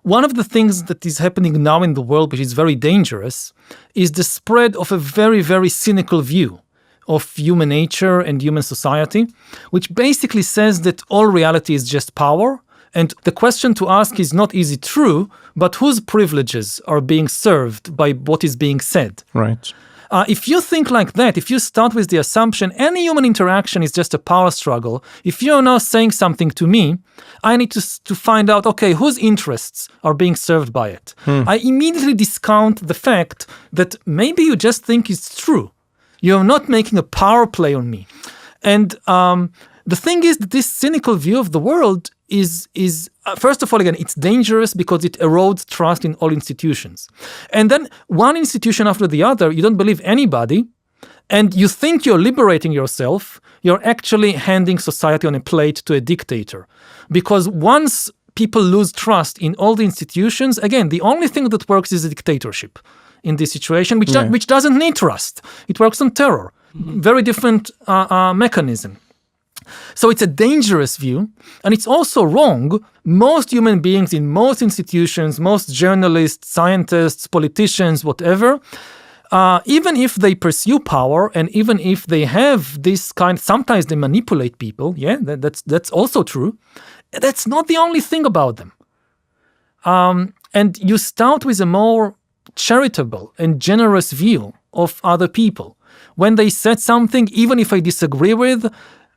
one of the things that is happening now in the world, which is very dangerous, is the spread of a very, very cynical view of human nature and human society, which basically says that all reality is just power. And the question to ask is not, is it true, but whose privileges are being served by what is being said? Right. If you think like that, if you start with the assumption any human interaction is just a power struggle, if you're now saying something to me, I need to find out, okay, whose interests are being served by it? I immediately discount the fact that maybe you just think it's true. You're not making a power play on me. And the thing is that this cynical view of the world is first of all, again, it's dangerous because it erodes trust in all institutions. And then one institution after the other, you don't believe anybody, and you think you're liberating yourself, you're actually handing society on a plate to a dictator. Because once people lose trust in all the institutions, again, the only thing that works is a dictatorship in this situation, which doesn't need trust. It works on terror. Very different mechanism. So it's a dangerous view, and it's also wrong. Most human beings in most institutions, most journalists, scientists, politicians, whatever, even if they pursue power and even if they have this kind, sometimes they manipulate people, that's also true. That's not the only thing about them. And you start with a more charitable and generous view of other people. When they said something, even if I disagree with,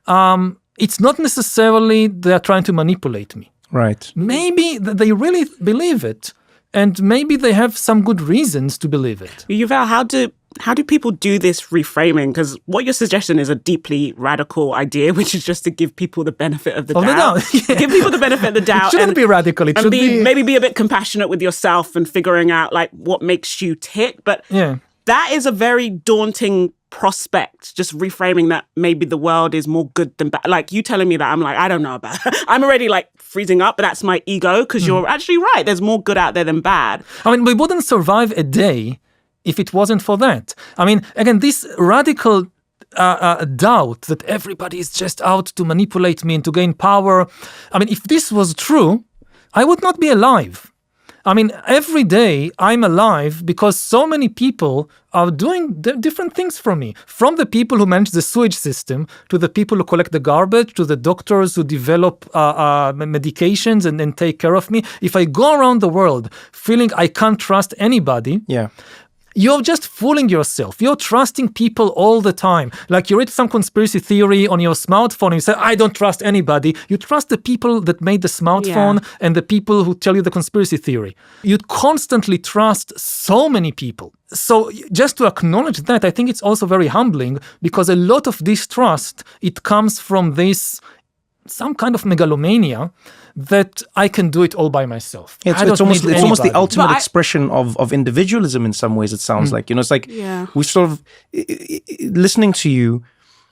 it's not necessarily they're trying to manipulate me. Right. Maybe they really believe it, and maybe they have some good reasons to believe it. Yuval, how do people do this reframing? Because what you're suggesting is a deeply radical idea, which is just to give people the benefit of the doubt. Give people the benefit of the doubt. It shouldn't be radical. It should be... Maybe be a bit compassionate with yourself and figuring out like what makes you tick. But that is a very daunting prospect, just reframing that maybe the world is more good than bad. Like you telling me that, I'm like, I don't know about it. I'm already like freezing up, but that's my ego, because you're actually right. There's more good out there than bad. I mean, we wouldn't survive a day if it wasn't for that. I mean, again, this radical doubt that everybody is just out to manipulate me and to gain power. I mean, if this was true, I would not be alive. I mean, every day I'm alive because so many people are doing different things for me. From the people who manage the sewage system, to the people who collect the garbage, to the doctors who develop medications and take care of me. If I go around the world feeling I can't trust anybody, you're just fooling yourself. You're trusting people all the time. Like you read some conspiracy theory on your smartphone and you say, I don't trust anybody. You trust the people that made the smartphone and the people who tell you the conspiracy theory. You constantly trust so many people. So just to acknowledge that, I think it's also very humbling, because a lot of this trust, it comes from this some kind of megalomania that I can do it all by myself. It's almost the ultimate expression of individualism in some ways, it sounds like. You know, it's like we sort of, listening to you,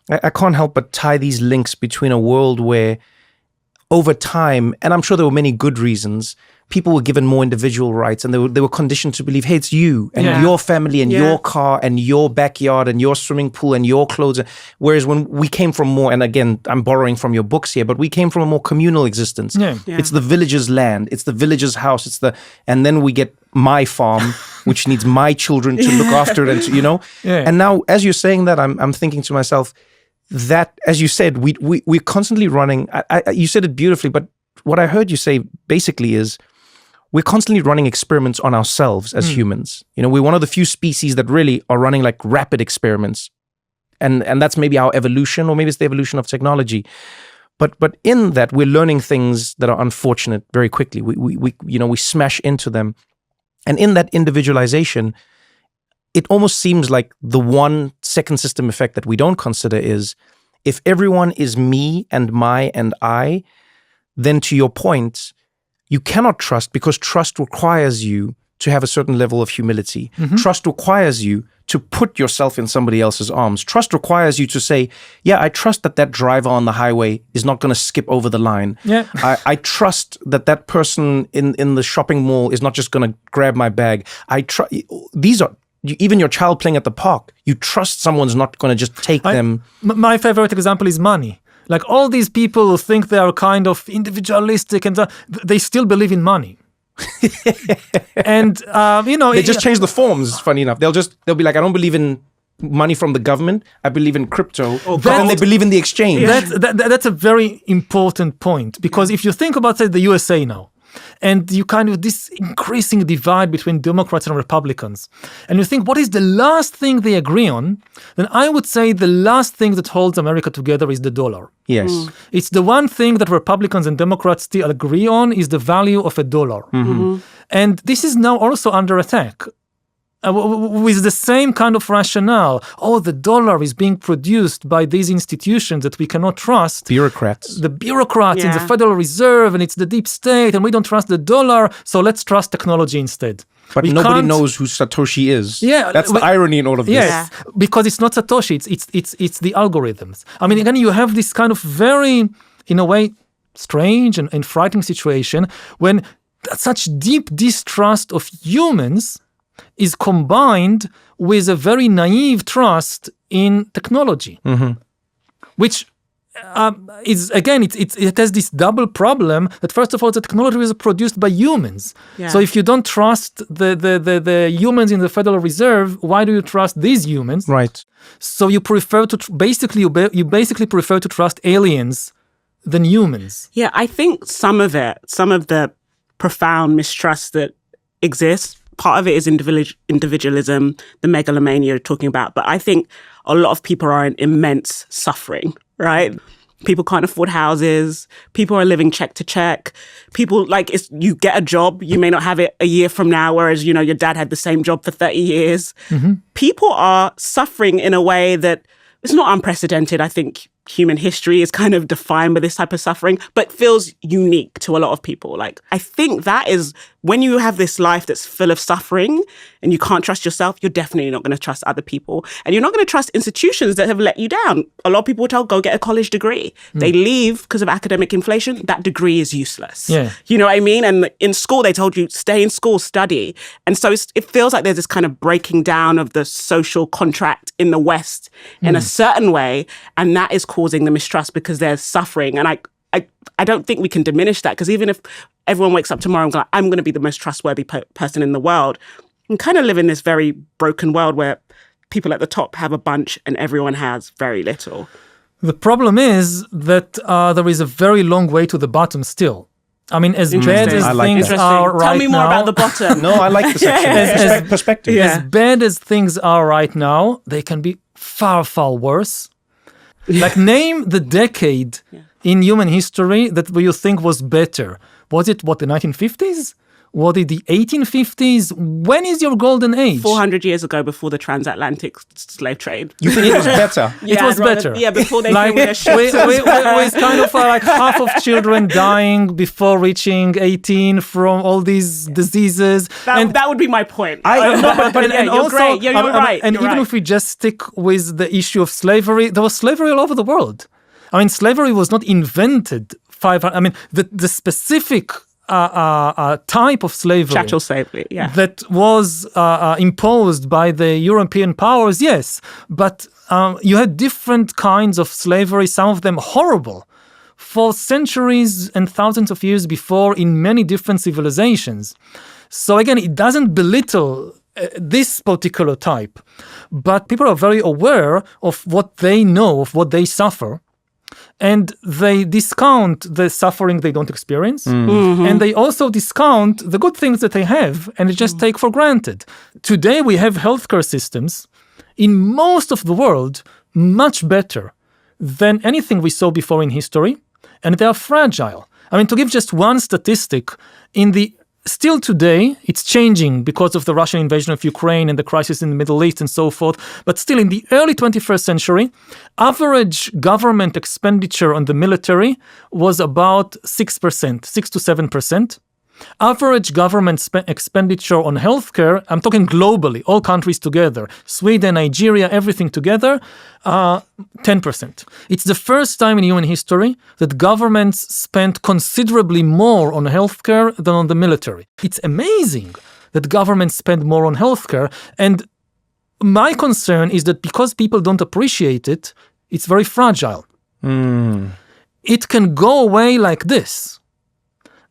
I can't help but tie these links between a world where over time, and I'm sure there were many good reasons, people were given more individual rights, and they were conditioned to believe, hey, it's you and your family and your car and your backyard and your swimming pool and your clothes. Whereas when we came from more, and again, I'm borrowing from your books here, but we came from a more communal existence. It's the village's land, it's the village's house, and then we get my farm, which needs my children to look after it, and And now, as you're saying that, I'm thinking to myself that, as you said, we're constantly running. You said it beautifully, but what I heard you say basically is, we're constantly running experiments on ourselves as humans. You know, we're one of the few species that really are running like rapid experiments. And that's maybe our evolution, or maybe it's the evolution of technology. But in that, we're learning things that are unfortunate very quickly. We smash into them. And in that individualization, it almost seems like the one second system effect that we don't consider is, if everyone is me and my and I, then to your point, you cannot trust, because trust requires you to have a certain level of humility. Trust requires you to put yourself in somebody else's arms. Trust requires you to say, I trust that driver on the highway is not going to skip over the line. I trust that person in the shopping mall is not just going to grab my bag. These are, even your child playing at the park, you trust someone's not going to just take them. My favorite example is money. Like all these people who think they are kind of individualistic and they still believe in money. And, they just change the forms, funny enough. They'll be like, I don't believe in money from the government. I believe in crypto. But then they believe in the exchange. That's a very important point, because if you think about, say, the USA now, and you kind of this increasing divide between Democrats and Republicans, and you think, what is the last thing they agree on? Then I would say the last thing that holds America together is the dollar. Yes. It's the one thing that Republicans and Democrats still agree on, is the value of a dollar. And this is now also under attack. With the same kind of rationale. The dollar is being produced by these institutions that we cannot trust. Bureaucrats. The bureaucrats in the Federal Reserve, and it's the deep state, and we don't trust the dollar, so let's trust technology instead. But nobody knows who Satoshi is. That's the irony in all of this. Yes, because it's not Satoshi, it's the algorithms. I mean, again, you have this kind of very, in a way, strange and frightening situation when such deep distrust of humans is combined with a very naive trust in technology, which is, again, it has this double problem that, first of all, the technology is produced by humans. Yeah. So if you don't trust the humans in the Federal Reserve, why do you trust these humans? Right. So you prefer to you basically prefer to trust aliens than humans. Yeah, I think some of the profound mistrust that exists, part of it is individualism, the megalomania you're talking about. But I think a lot of people are in immense suffering, right? People can't afford houses. People are living check to check. People, you get a job, you may not have it a year from now, whereas, your dad had the same job for 30 years. People are suffering in a way that is not unprecedented. I think human history is kind of defined by this type of suffering, but feels unique to a lot of people. I think that is when you have this life that's full of suffering and you can't trust yourself, you're definitely not going to trust other people. And you're not going to trust institutions that have let you down. A lot of people were told, go get a college degree. They leave because of academic inflation. That degree is useless. Yeah. You know what I mean? And in school, they told you, stay in school, study. And so it feels like there's this kind of breaking down of the social contract in the West in a certain way. And that is causing the mistrust because there's suffering. And I don't think we can diminish that, because even if everyone wakes up tomorrow and goes, I'm going to be the most trustworthy person in the world, we kind of live in this very broken world where people at the top have a bunch and everyone has very little. The problem is that there is a very long way to the bottom still. I mean, as bad as things are right now... Tell me more about the bottom. No, I like this actually. Perspective. Yeah. As bad as things are right now, they can be far, far worse. Name the decade in human history that you think was better. Was it, the 1950s? Was it the 1850s? When is your golden age? 400 years ago, before the transatlantic slave trade. You think it was better? It was better. Yeah, before they came with their ships. With kind of half of children dying before reaching 18 from all these diseases. That would be my point. You're great. You're right. And even if we just stick with the issue of slavery, there was slavery all over the world. I mean, slavery was not invented the specific type of slavery. Chattel slavery, yeah. That was imposed by the European powers, yes. But you had different kinds of slavery, some of them horrible, for centuries and thousands of years before in many different civilizations. So again, it doesn't belittle this particular type, but people are very aware of what they know, of what they suffer. And they discount the suffering they don't experience. And they also discount the good things that they have and they just take for granted. Today, we have healthcare systems in most of the world much better than anything we saw before in history. And they are fragile. I mean, to give just one statistic, still today, it's changing because of the Russian invasion of Ukraine and the crisis in the Middle East and so forth. But still, in the early 21st century, average government expenditure on the military was about 6%, 6 to 7%. Average government expenditure on healthcare, I'm talking globally, all countries together, Sweden, Nigeria, everything together, 10%. It's the first time in human history that governments spent considerably more on healthcare than on the military. It's amazing that governments spend more on healthcare. And my concern is that because people don't appreciate it, it's very fragile. It can go away like this.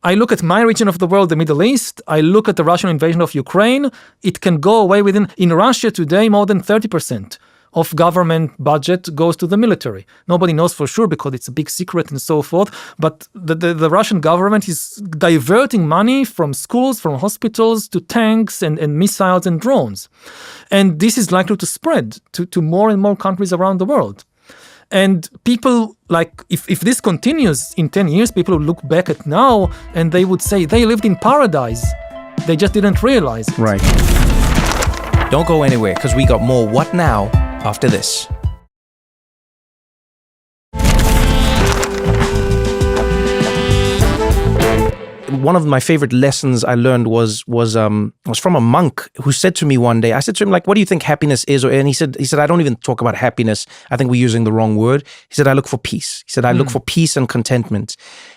I look at my region of the world, the Middle East. I look at the Russian invasion of Ukraine. It can go away in Russia today, more than 30% of government budget goes to the military. Nobody knows for sure because it's a big secret and so forth. But the Russian government is diverting money from schools, from hospitals to tanks and missiles and drones. And this is likely to spread to more and more countries around the world. And people, if this continues in 10 years, people will look back at now and they would say they lived in paradise. They just didn't realize it. Right. Don't go anywhere, because we got more What Now after this. one of my favorite lessons I learned was from a monk who said to me one day, I said to him, like, what do you think happiness is? And he said, I don't even talk about happiness. I think we're using the wrong word. He said, I look for peace. He said, I look for peace and contentment.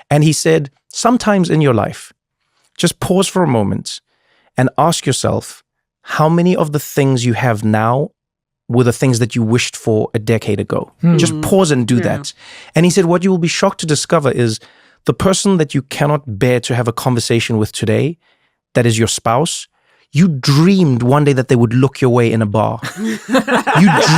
And he said, sometimes in your life, just pause for a moment and ask yourself, how many of the things you have now were the things that you wished for a decade ago? Just pause and do that. And he said, what you will be shocked to discover is the person that you cannot bear to have a conversation with today, that is your spouse, you dreamed one day that they would look your way in a bar. You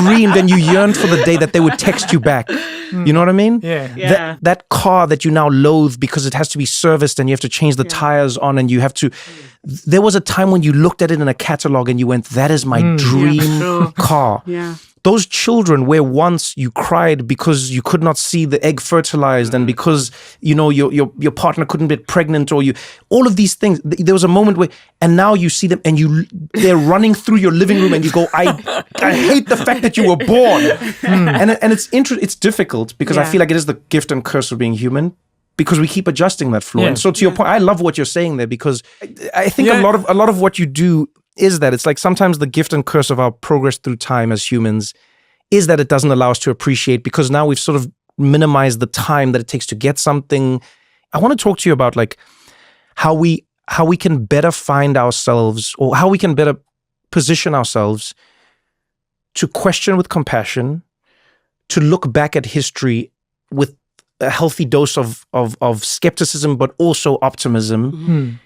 dreamed and you yearned for the day that they would text you back. You know what I mean? Yeah. That car that you now loathe because it has to be serviced and you have to change the tires on and you have to... There was a time when you looked at it in a catalog and you went, that is my dream car. Yeah. Those children where once you cried because you could not see the egg fertilized and because, you know, your partner couldn't get pregnant or all of these things. There was a moment where, and now you see them and they're running through your living room and you go, I hate the fact that you were born. And it's difficult because I feel like it is the gift and curse of being human. Because we keep adjusting that floor. And so to your point, I love what you're saying there because I think a lot of what you do is that it's like sometimes the gift and curse of our progress through time as humans is that it doesn't allow us to appreciate because now we've sort of minimized the time that it takes to get something. I want to talk to you about like how we can better find ourselves or how we can better position ourselves to question with compassion, to look back at history with a healthy dose of skepticism, but also optimism,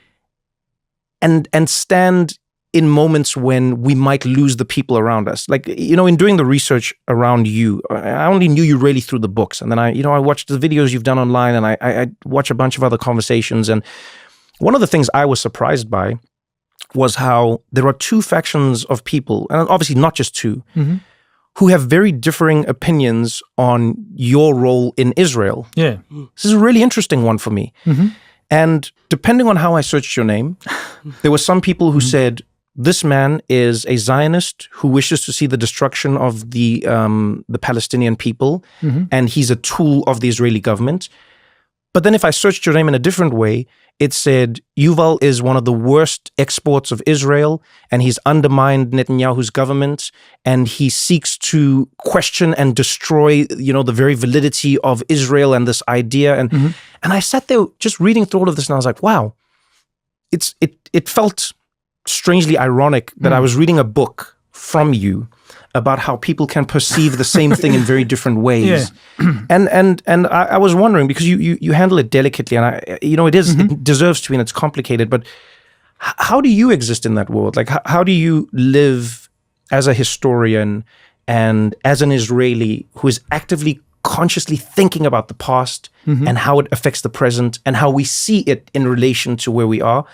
and stand in moments when we might lose the people around us. Like, you know, in doing the research around you, I only knew you really through the books. And then I watched the videos you've done online and I watch a bunch of other conversations. And one of the things I was surprised by was how there are two factions of people, and obviously not just two, who have very differing opinions on your role in Israel. Yeah. This is a really interesting one for me. And depending on how I searched your name, there were some people who said, this man is a Zionist who wishes to see the destruction of the Palestinian people, and he's a tool of the Israeli government. But then if I searched your name in a different way, it said, Yuval is one of the worst exports of Israel, and he's undermined Netanyahu's government, and he seeks to question and destroy, you know, the very validity of Israel and this idea. And I sat there just reading through all of this, and I was like, wow, it felt strangely ironic that I was reading a book from you about how people can perceive the same thing in very different ways. And I was wondering, because you handle it delicately, and it deserves to be, and it's complicated, but how do you exist in that world? Like, how do you live as a historian and as an Israeli who is actively, consciously thinking about the past and how it affects the present and how we see it in relation to where we are?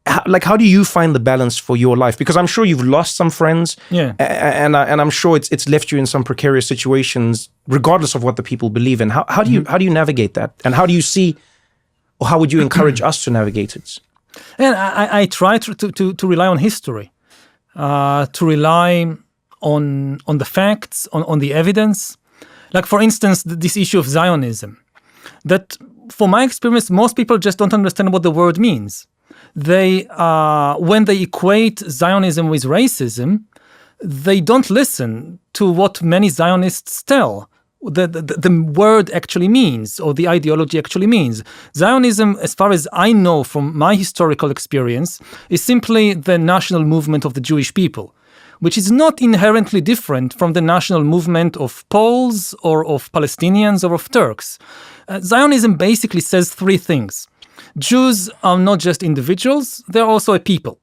How do you find the balance for your life? Because I'm sure you've lost some friends, and I'm sure it's left you in some precarious situations, regardless of what the people believe in. How do you navigate that, and how do you see, or how would you encourage us to navigate it? And I try to rely on history, to rely on the facts, on the evidence. Like, for instance, this issue of Zionism, that from my experience, most people just don't understand what the word means. They, when they equate Zionism with racism, they don't listen to what many Zionists tell the word actually means, or the ideology actually means. Zionism, as far as I know from my historical experience, is simply the national movement of the Jewish people, which is not inherently different from the national movement of Poles or of Palestinians or of Turks. Zionism basically says three things. Jews are not just individuals, they're also a people.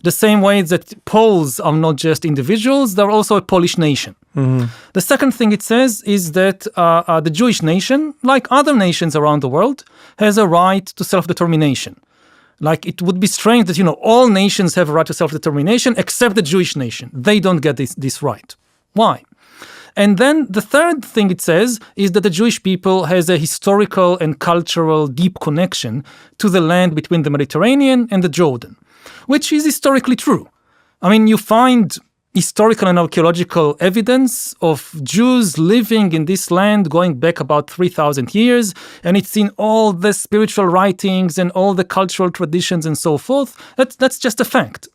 The same way that Poles are not just individuals, they're also a Polish nation. The second thing it says is that the Jewish nation, like other nations around the world, has a right to self-determination. Like, it would be strange that, all nations have a right to self-determination except the Jewish nation. They don't get this right. Why? And then the third thing it says is that the Jewish people has a historical and cultural deep connection to the land between the Mediterranean and the Jordan, which is historically true. I mean, you find historical and archaeological evidence of Jews living in this land going back about 3,000 years, and it's in all the spiritual writings and all the cultural traditions and so forth. That's just a fact.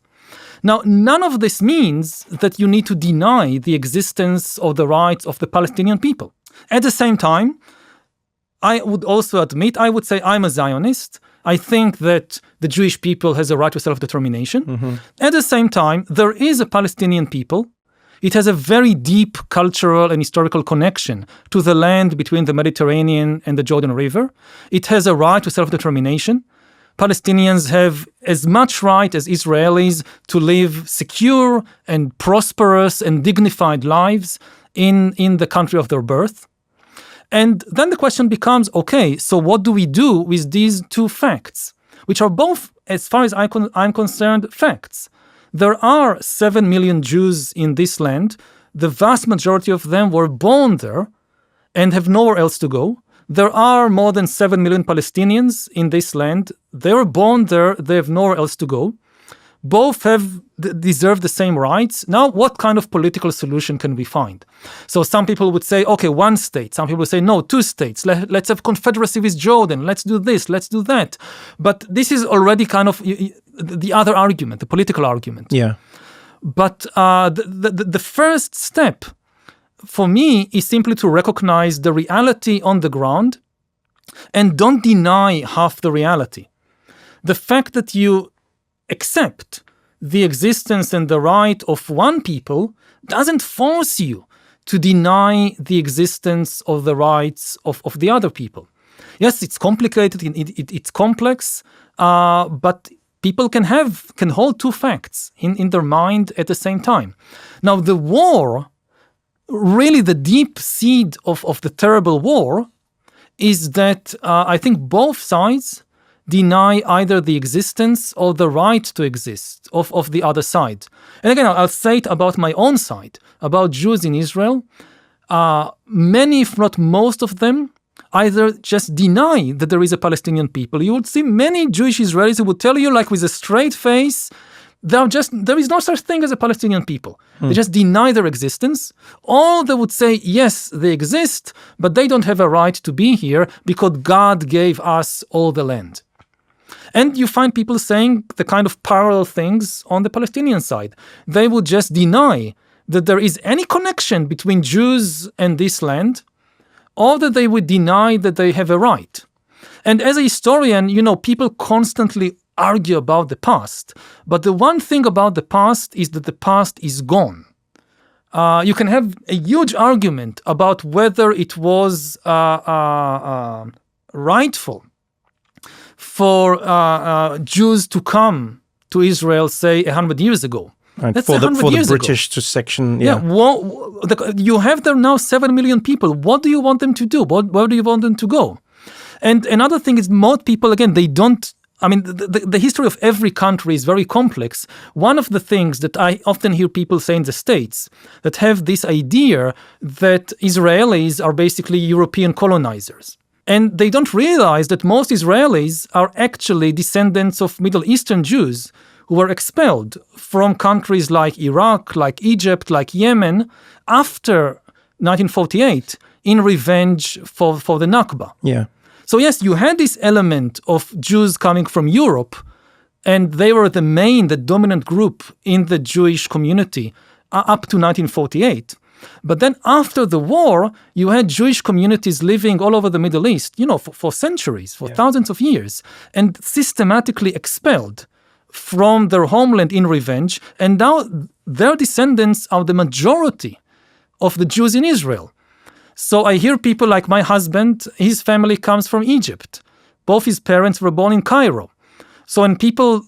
Now, none of this means that you need to deny the existence of the rights of the Palestinian people. At the same time, I would also admit, I would say I'm a Zionist. I think that the Jewish people has a right to self-determination. At the same time, there is a Palestinian people. It has a very deep cultural and historical connection to the land between the Mediterranean and the Jordan River. It has a right to self-determination. Palestinians have as much right as Israelis to live secure and prosperous and dignified lives in the country of their birth. And then the question becomes, okay, so what do we do with these two facts, which are both, as far as I'm concerned, facts? There are 7 million Jews in this land. The vast majority of them were born there and have nowhere else to go. There are more than 7 million Palestinians in this land. They were born there. They have nowhere else to go. Both deserve the same rights. Now, what kind of political solution can we find? So some people would say, okay, one state. Some people would say, no, two states. Let's have confederacy with Jordan. Let's do this. Let's do that. But this is already kind of the other argument, the political argument. Yeah. But the first step for me is simply to recognize the reality on the ground and don't deny half the reality. The fact that you accept the existence and the right of one people doesn't force you to deny the existence of the rights of the other people. Yes, it's complicated, it's complex, but people can hold two facts in their mind at the same time. Now, the war, really the deep seed of the terrible war, is that I think both sides deny either the existence or the right to exist of the other side. And again, I'll say it about my own side, about Jews in Israel. Many, if not most of them, either just deny that there is a Palestinian people. You would see many Jewish Israelis who would tell you, like with a straight face, there is no such thing as a Palestinian people. They just deny their existence. Or they would say, yes, they exist, but they don't have a right to be here because God gave us all the land. And you find people saying the kind of parallel things on the Palestinian side. They would just deny that there is any connection between Jews and this land, or that they would deny that they have a right. And as a historian, people constantly argue about the past. But the one thing about the past is that the past is gone. You can have a huge argument about whether it was rightful for Jews to come to Israel, say, 100 years ago. Right. That's for the British ago. to section, You have there now 7 million people. What do you want them to do? Where do you want them to go? And another thing is, most people, again, they don't. I mean, the history of every country is very complex. One of the things that I often hear people say in the States that have this idea that Israelis are basically European colonizers. And they don't realize that most Israelis are actually descendants of Middle Eastern Jews who were expelled from countries like Iraq, like Egypt, like Yemen after 1948 in revenge for the Nakba. Yeah. So yes, you had this element of Jews coming from Europe, and they were the dominant group in the Jewish community up to 1948. But then after the war, you had Jewish communities living all over the Middle East, for centuries, for thousands of years, and systematically expelled from their homeland in revenge. And now their descendants are the majority of the Jews in Israel. So I hear people like my husband, his family comes from Egypt. Both his parents were born in Cairo. So when people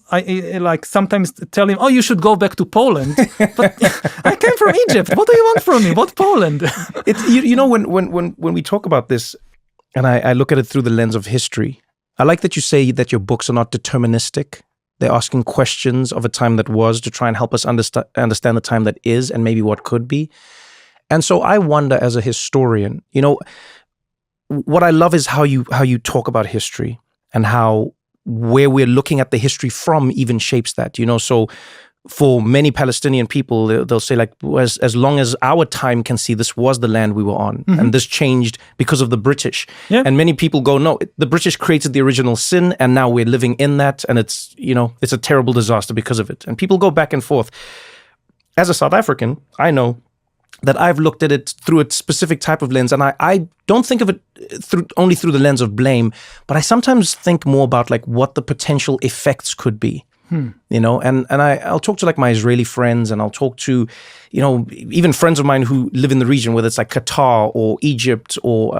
sometimes tell him, oh, you should go back to Poland. But I came from Egypt. What do you want from me? What Poland? When we talk about this, and I look at it through the lens of history, I like that you say that your books are not deterministic. They're asking questions of a time that was to try and help us understand the time that is and maybe what could be. And so I wonder, as a historian, what I love is how you talk about history and how where we're looking at the history from even shapes that. So for many Palestinian people, they'll say like, as long as our time can see, this was the land we were on, and this changed because of the British. Yeah. And many people go, no, the British created the original sin, and now we're living in that, and it's a terrible disaster because of it. And people go back and forth. As a South African, I know that I've looked at it through a specific type of lens, and I don't think of it only through the lens of blame, but I sometimes think more about like what the potential effects could be. And I'll talk to like my Israeli friends, and I'll talk to, even friends of mine who live in the region, whether it's like Qatar or Egypt or,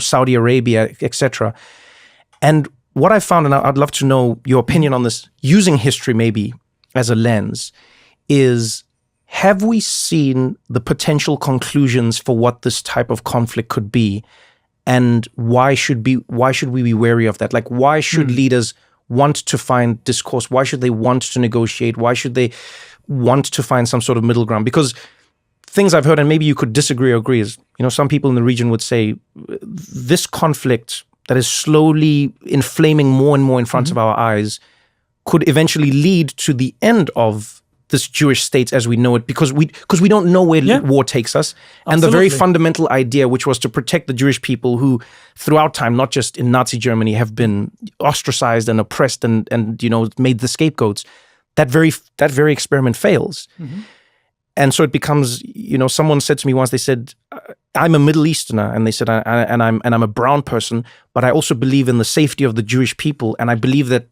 Saudi Arabia, etc. And what I found, and I'd love to know your opinion on this, using history maybe as a lens, is have we seen the potential conclusions for what this type of conflict could be? And why should we be wary of that? Like, why should leaders want to find discourse? Why should they want to negotiate? Why should they want to find some sort of middle ground? Because things I've heard, and maybe you could disagree or agree, is, some people in the region would say this conflict that is slowly inflaming more and more in front of our eyes could eventually lead to the end of this Jewish state as we know it, because we don't know where war takes us. And the very fundamental idea, which was to protect the Jewish people who throughout time, not just in Nazi Germany, have been ostracized and oppressed and made the scapegoats, that very experiment fails. And so it becomes, someone said to me once, they said, I'm a Middle Easterner, and they said, I'm a brown person, but I also believe in the safety of the Jewish people, and I believe that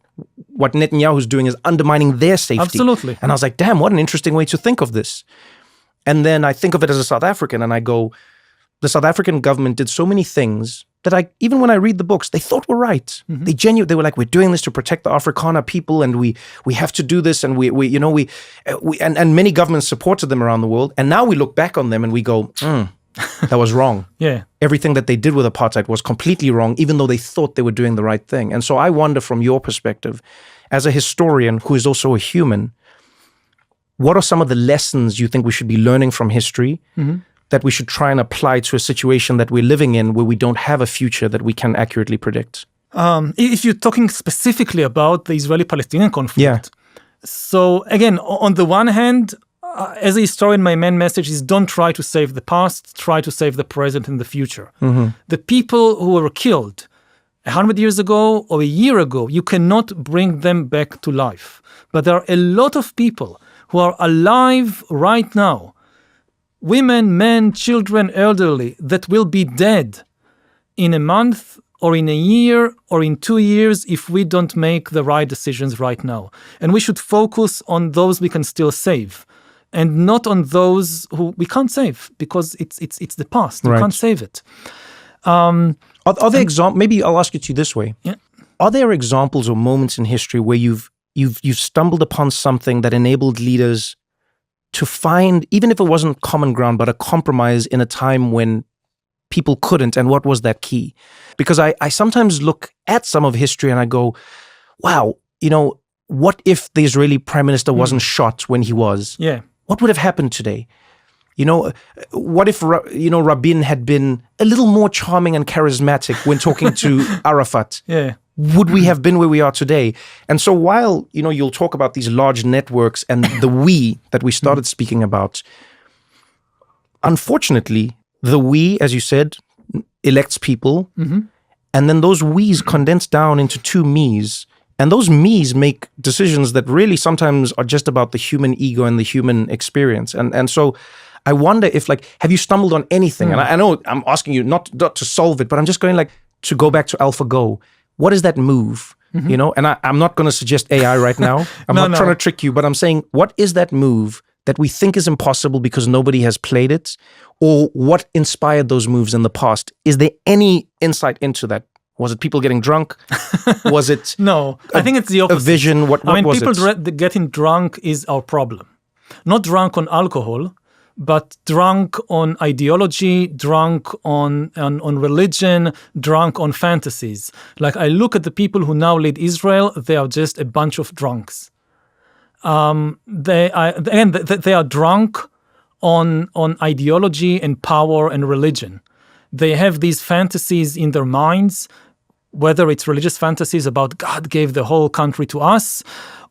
what Netanyahu is doing is undermining their safety. Absolutely. And I was like, damn, what an interesting way to think of this. And then I think of it as a South African, and I go, the South African government did so many things that even when I read the books, they thought were right. They were like, we're doing this to protect the Afrikaner people, and we have to do this, and and many governments supported them around the world. And now we look back on them and we go, that was wrong. Yeah. Everything that they did with apartheid was completely wrong, even though they thought they were doing the right thing. And so I wonder, from your perspective, as a historian who is also a human, what are some of the lessons you think we should be learning from history that we should try and apply to a situation that we're living in where we don't have a future that we can accurately predict? If you're talking specifically about the Israeli-Palestinian conflict, so again, on the one hand, as a historian, my main message is don't try to save the past, try to save the present and the future. The people who were killed 100 years ago or a year ago, you cannot bring them back to life. But there are a lot of people who are alive right now, women, men, children, elderly, that will be dead in a month or in a year or in 2 years if we don't make the right decisions right now. And we should focus on those we can still save, and not on those who we can't save, because it's the past. You can't save it. Are there examples? Maybe I'll ask it to you this way. Yeah. Are there examples or moments in history where you've stumbled upon something that enabled leaders to find, even if it wasn't common ground, but a compromise in a time when people couldn't? And what was that key? Because I sometimes look at some of history and I go, wow, what if the Israeli prime minister wasn't shot when he was? Yeah. What would have happened today? What if, Rabin had been a little more charming and charismatic when talking to Arafat? Yeah. Would we have been where we are today? And so while, you'll talk about these large networks and the we that we started speaking about, unfortunately, the we, as you said, elects people, and then those we's condense down into two me's. And those me's make decisions that really sometimes are just about the human ego and the human experience. And so I wonder if, have you stumbled on anything? And I know I'm asking you not to solve it, but I'm just going to go back to AlphaGo. What is that move? And I'm not going to suggest AI right now. I'm not trying to trick you, but I'm saying, what is that move that we think is impossible because nobody has played it? Or what inspired those moves in the past? Is there any insight into that? Was it people getting drunk? Was it No, I think it's the opposite. A vision? What was people it? Getting drunk is our problem. Not drunk on alcohol, but drunk on ideology, drunk on religion, drunk on fantasies. I look at the people who now lead Israel, they are just a bunch of drunks. They are drunk on ideology and power and religion. They have these fantasies in their minds. whether it's religious fantasies about God gave the whole country to us,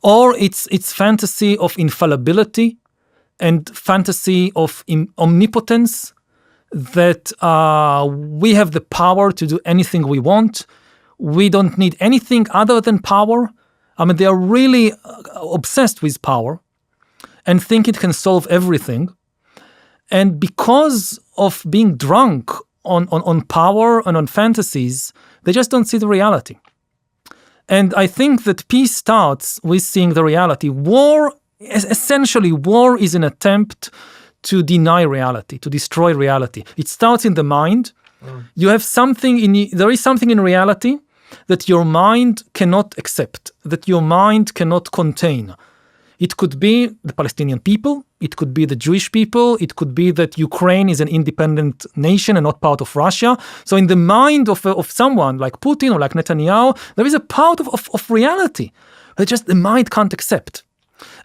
or it's fantasy of infallibility and fantasy of omnipotence, that we have the power to do anything we want. We don't need anything other than power. I mean, they are really obsessed with power and think it can solve everything. And because of being drunk on power and on fantasies, they just don't see the reality. And I think that peace starts with seeing the reality. Essentially, war is an attempt to deny reality, to destroy reality. It starts in the mind. You have there is something in reality that your mind cannot accept, that your mind cannot contain. It could be the Palestinian people, it could be the Jewish people, it could be that Ukraine is an independent nation and not part of Russia. So in the mind of someone like Putin or like Netanyahu, there is a part of reality that just the mind can't accept.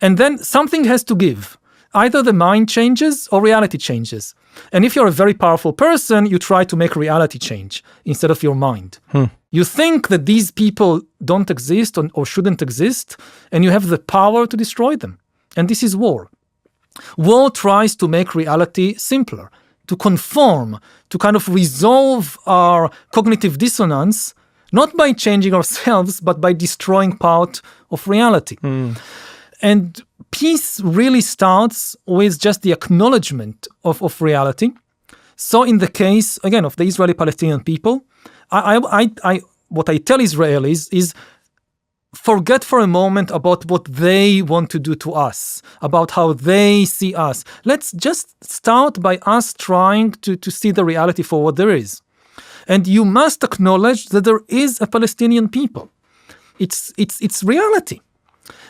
And then something has to give. Either the mind changes or reality changes. And if you're a very powerful person, you try to make reality change instead of your mind. You think that these people don't exist or shouldn't exist, and you have the power to destroy them. And this is war. War tries to make reality simpler, to conform, to kind of resolve our cognitive dissonance, not by changing ourselves, but by destroying part of reality. And peace really starts with just the acknowledgement of reality. So in the case, again, of the Israeli-Palestinian people, what I tell Israelis is forget for a moment about what they want to do to us, about how they see us. Let's just start by us trying to see the reality for what there is. And you must acknowledge that there is a Palestinian people. It's reality.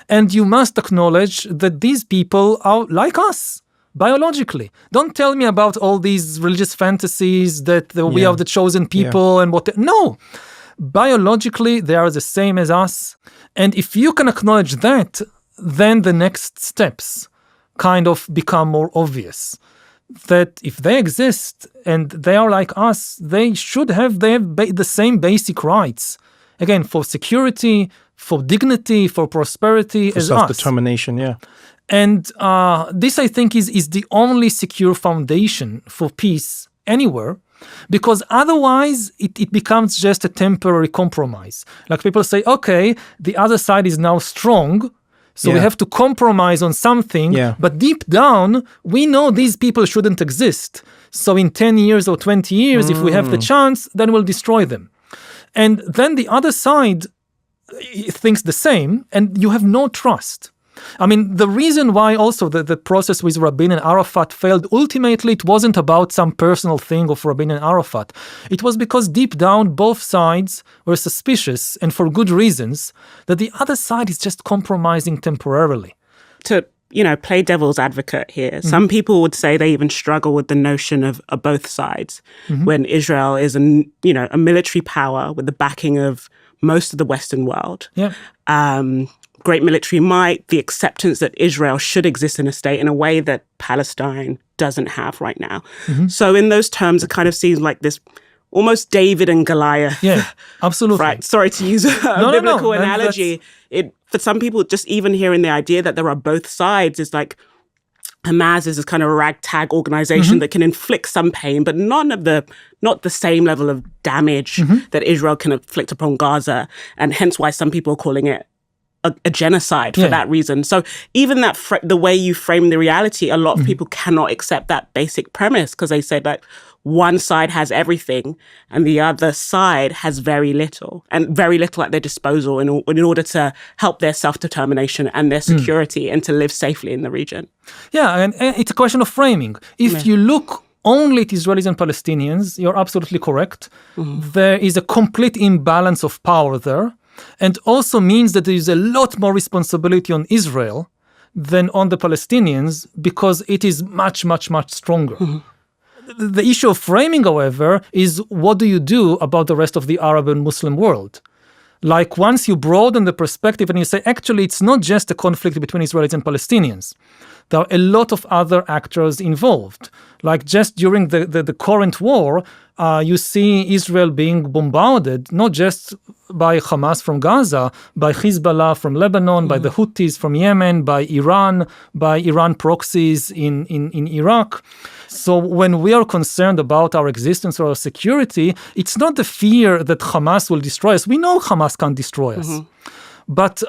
And you must acknowledge that these people are like us, biologically. Don't tell me about all these religious fantasies that we are the chosen people and what. No, biologically, they are the same as us. And if you can acknowledge that, then the next steps kind of become more obvious. That if they exist and they are like us, they have the same basic rights. Again, for security, for dignity, for prosperity as us. For self-determination, yeah. And this, I think, is the only secure foundation for peace anywhere, because otherwise it becomes just a temporary compromise. Like people say, okay, the other side is now strong, so we have to compromise on something, but deep down, we know these people shouldn't exist. So in 10 years or 20 years, if we have the chance, then we'll destroy them. And then the other side thinks the same, and you have no trust. I mean, the reason why also the process with Rabin and Arafat failed, ultimately it wasn't about some personal thing of Rabin and Arafat. It was because deep down both sides were suspicious, and for good reasons, that the other side is just compromising temporarily. To play devil's advocate here, some people would say they even struggle with the notion of both sides when Israel is a military power with the backing of most of the Western world. Great military might, the acceptance that Israel should exist in a state in a way that Palestine doesn't have right now. So in those terms, it kind of seems like this almost David and Goliath. Yeah, absolutely. Right. Sorry to use a biblical analogy. For some people, just even hearing the idea that there are both sides is like Hamas is this kind of ragtag organization that can inflict some pain, but not the same level of damage that Israel can inflict upon Gaza, and hence why some people are calling it a genocide for that reason. So even that the way you frame the reality, a lot of people cannot accept that basic premise, because they say that one side has everything and the other side has very little at their disposal in order to help their self-determination and their security and to live safely in the region. Yeah, and it's a question of framing. If you look only at Israelis and Palestinians, you're absolutely correct. There is a complete imbalance of power there, and also means that there is a lot more responsibility on Israel than on the Palestinians, because it is much, much, much stronger. The issue of framing, however, is what do you do about the rest of the Arab and Muslim world? Like, once you broaden the perspective and you say, actually, it's not just a conflict between Israelis and Palestinians. There are a lot of other actors involved. Like, just during the current war, you see Israel being bombarded, not just by Hamas from Gaza, by Hezbollah from Lebanon, by the Houthis from Yemen, by Iran proxies in Iraq. So when we are concerned about our existence or our security, it's not the fear that Hamas will destroy us. We know Hamas can't destroy us. But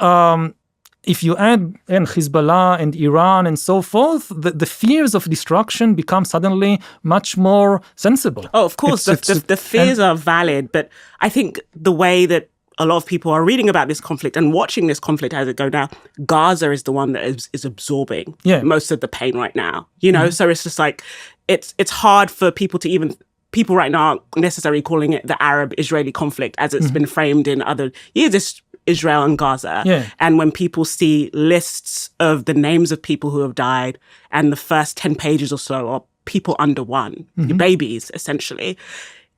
if you add Hezbollah and Iran and so forth, the fears of destruction become suddenly much more sensible. Oh, of course, the fears are valid, but I think the way that a lot of people are reading about this conflict and watching this conflict as it go down, Gaza is the one that is absorbing most of the pain right now. You know, so it's just like, it's hard for people to even... People right now aren't necessarily calling it the Arab-Israeli conflict as it's been framed in other years. It's Israel and Gaza. And when people see lists of the names of people who have died and the first 10 pages or so are people under one, babies, essentially,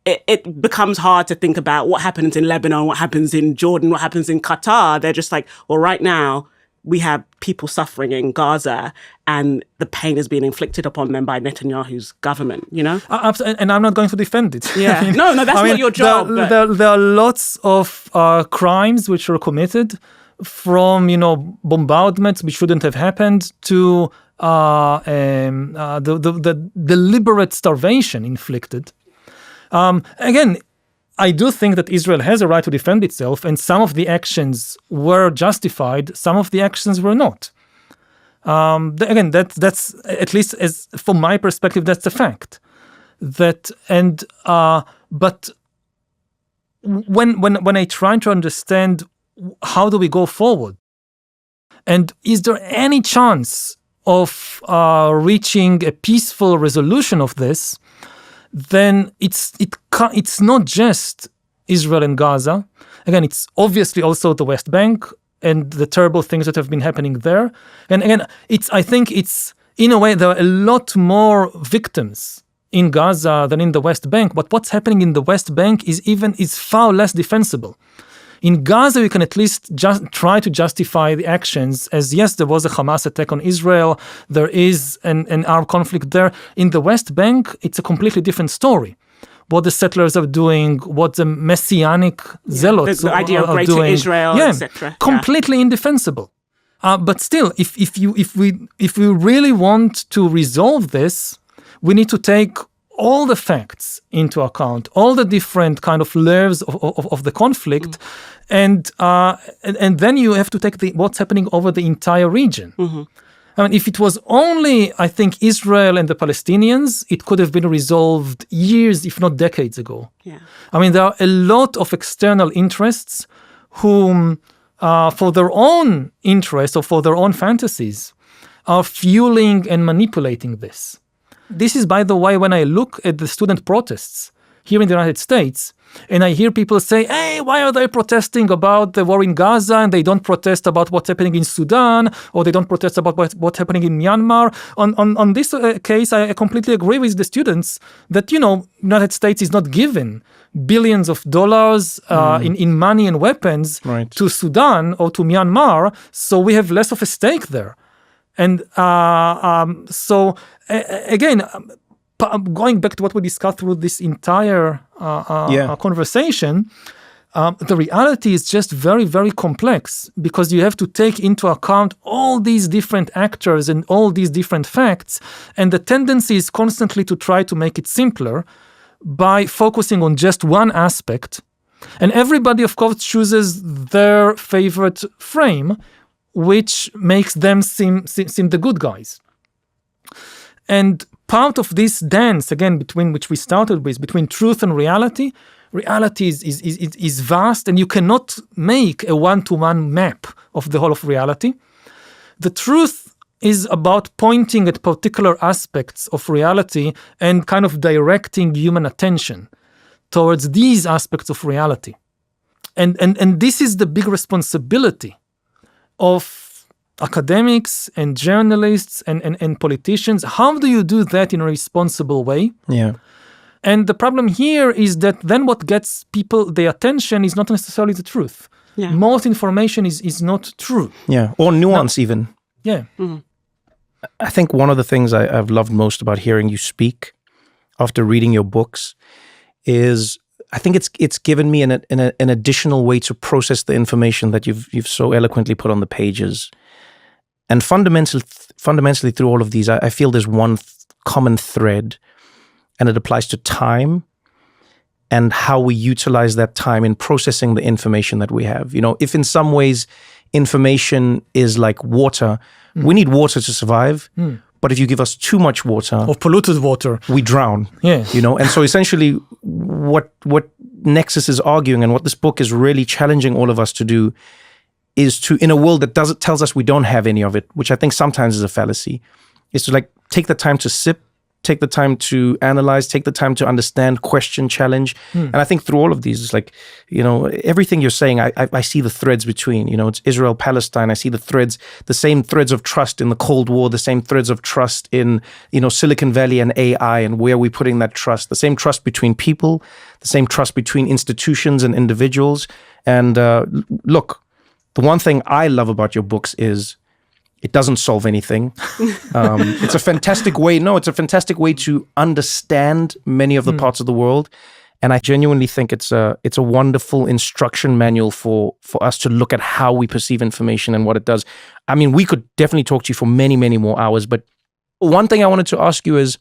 it becomes hard to think about what happens in Lebanon, what happens in Jordan, what happens in Qatar. They're just like, well, right now, we have people suffering in Gaza and the pain is being inflicted upon them by Netanyahu's government, you know? And I'm not going to defend it. Yeah. No, that's not your job. There are lots of crimes which are committed, from, bombardments which shouldn't have happened to the deliberate starvation inflicted. Again, I do think that Israel has a right to defend itself, and some of the actions were justified, some of the actions were not. Again, that's at least as from my perspective, that's a fact. But when I try to understand how do we go forward, and is there any chance of reaching a peaceful resolution of this? Then it's not just Israel and Gaza. Again, it's obviously also the West Bank and the terrible things that have been happening there. And again, I think it's in a way there are a lot more victims in Gaza than in the West Bank. But what's happening in the West Bank is far less defensible. In Gaza, we can at least just try to justify the actions as, yes, there was a Hamas attack on Israel, there is an armed conflict there. In the West Bank, it's a completely different story. What the settlers are doing, what the messianic zealots the idea of greater doing. Israel, etc. Completely indefensible. But still, if we really want to resolve this, we need to take all the facts into account, all the different kind of layers of the conflict, and then you have to take what's happening over the entire region. I mean, if it was only, I think, Israel and the Palestinians, it could have been resolved years, if not decades ago. I mean, there are a lot of external interests whom, for their own interests or for their own fantasies, are fueling and manipulating this. This is, by the way, when I look at the student protests here in the United States, and I hear people say, hey, why are they protesting about the war in Gaza and they don't protest about what's happening in Sudan, or they don't protest about what's happening in Myanmar? On this case, I completely agree with the students that, United States is not given billions of dollars in money and weapons to Sudan or to Myanmar, so we have less of a stake there. And so, again, going back to what we discussed through this entire conversation, the reality is just very, very complex, because you have to take into account all these different actors and all these different facts, and the tendency is constantly to try to make it simpler by focusing on just one aspect. And everybody, of course, chooses their favorite frame, which makes them seem the good guys. And part of this dance, again, between which we started with, between truth and reality is vast, and you cannot make a one-to-one map of the whole of reality. The truth is about pointing at particular aspects of reality and kind of directing human attention towards these aspects of reality. And this is the big responsibility of academics and journalists and politicians. How do you do that in a responsible way? And the problem here is that then what gets people their attention is not necessarily the truth. Most information is not true. Or nuance even. I think one of the things I've loved most about hearing you speak after reading your books is I think it's given me an additional way to process the information that you've so eloquently put on the pages. And fundamentally through all of these, I feel there's one common thread, and it applies to time and how we utilize that time in processing the information that we have. You know, if in some ways information is like water, we need water to survive. But if you give us too much water, or polluted water, we drown. Yeah. You know, and so essentially what Nexus is arguing, and what this book is really challenging all of us to do, is to, in a world that tells us we don't have any of it, which I think sometimes is a fallacy, is to like take the time to sip, take the time to analyze, take the time to understand, question, challenge. And I think through all of these, it's like, you know, everything you're saying, I see the threads between, you know, it's Israel, Palestine. I see the same threads of trust in the Cold War, the same threads of trust in, you know, Silicon Valley and AI, and where we're putting that trust, the same trust between people, the same trust between institutions and individuals. And look, the one thing I love about your books is it doesn't solve anything. It's a fantastic way. No, it's a fantastic way to understand many of the parts of the world. And I genuinely think it's a wonderful instruction manual for us to look at how we perceive information and what it does. I mean, we could definitely talk to you for many, many more hours. But one thing I wanted to ask you is,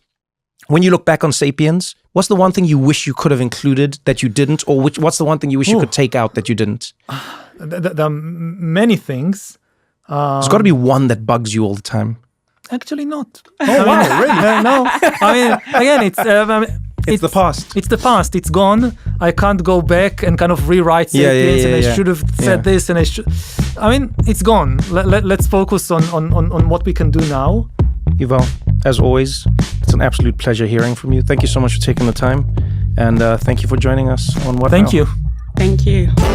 when you look back on Sapiens, what's the one thing you wish you could have included that you didn't? Or what's the one thing you wish you could take out that you didn't? There are many things. There's got to be one that bugs you all the time. Actually not. Oh, wow, really? No. I mean, again, It's the past. It's the past. It's gone. I can't go back and kind of rewrite Sapiens, and I should have said this, and I mean, it's gone. Let's focus on what we can do now. Yuval, as always, it's an absolute pleasure hearing from you. Thank you so much for taking the time, and thank you for joining us on What Thank Now? you. Thank you.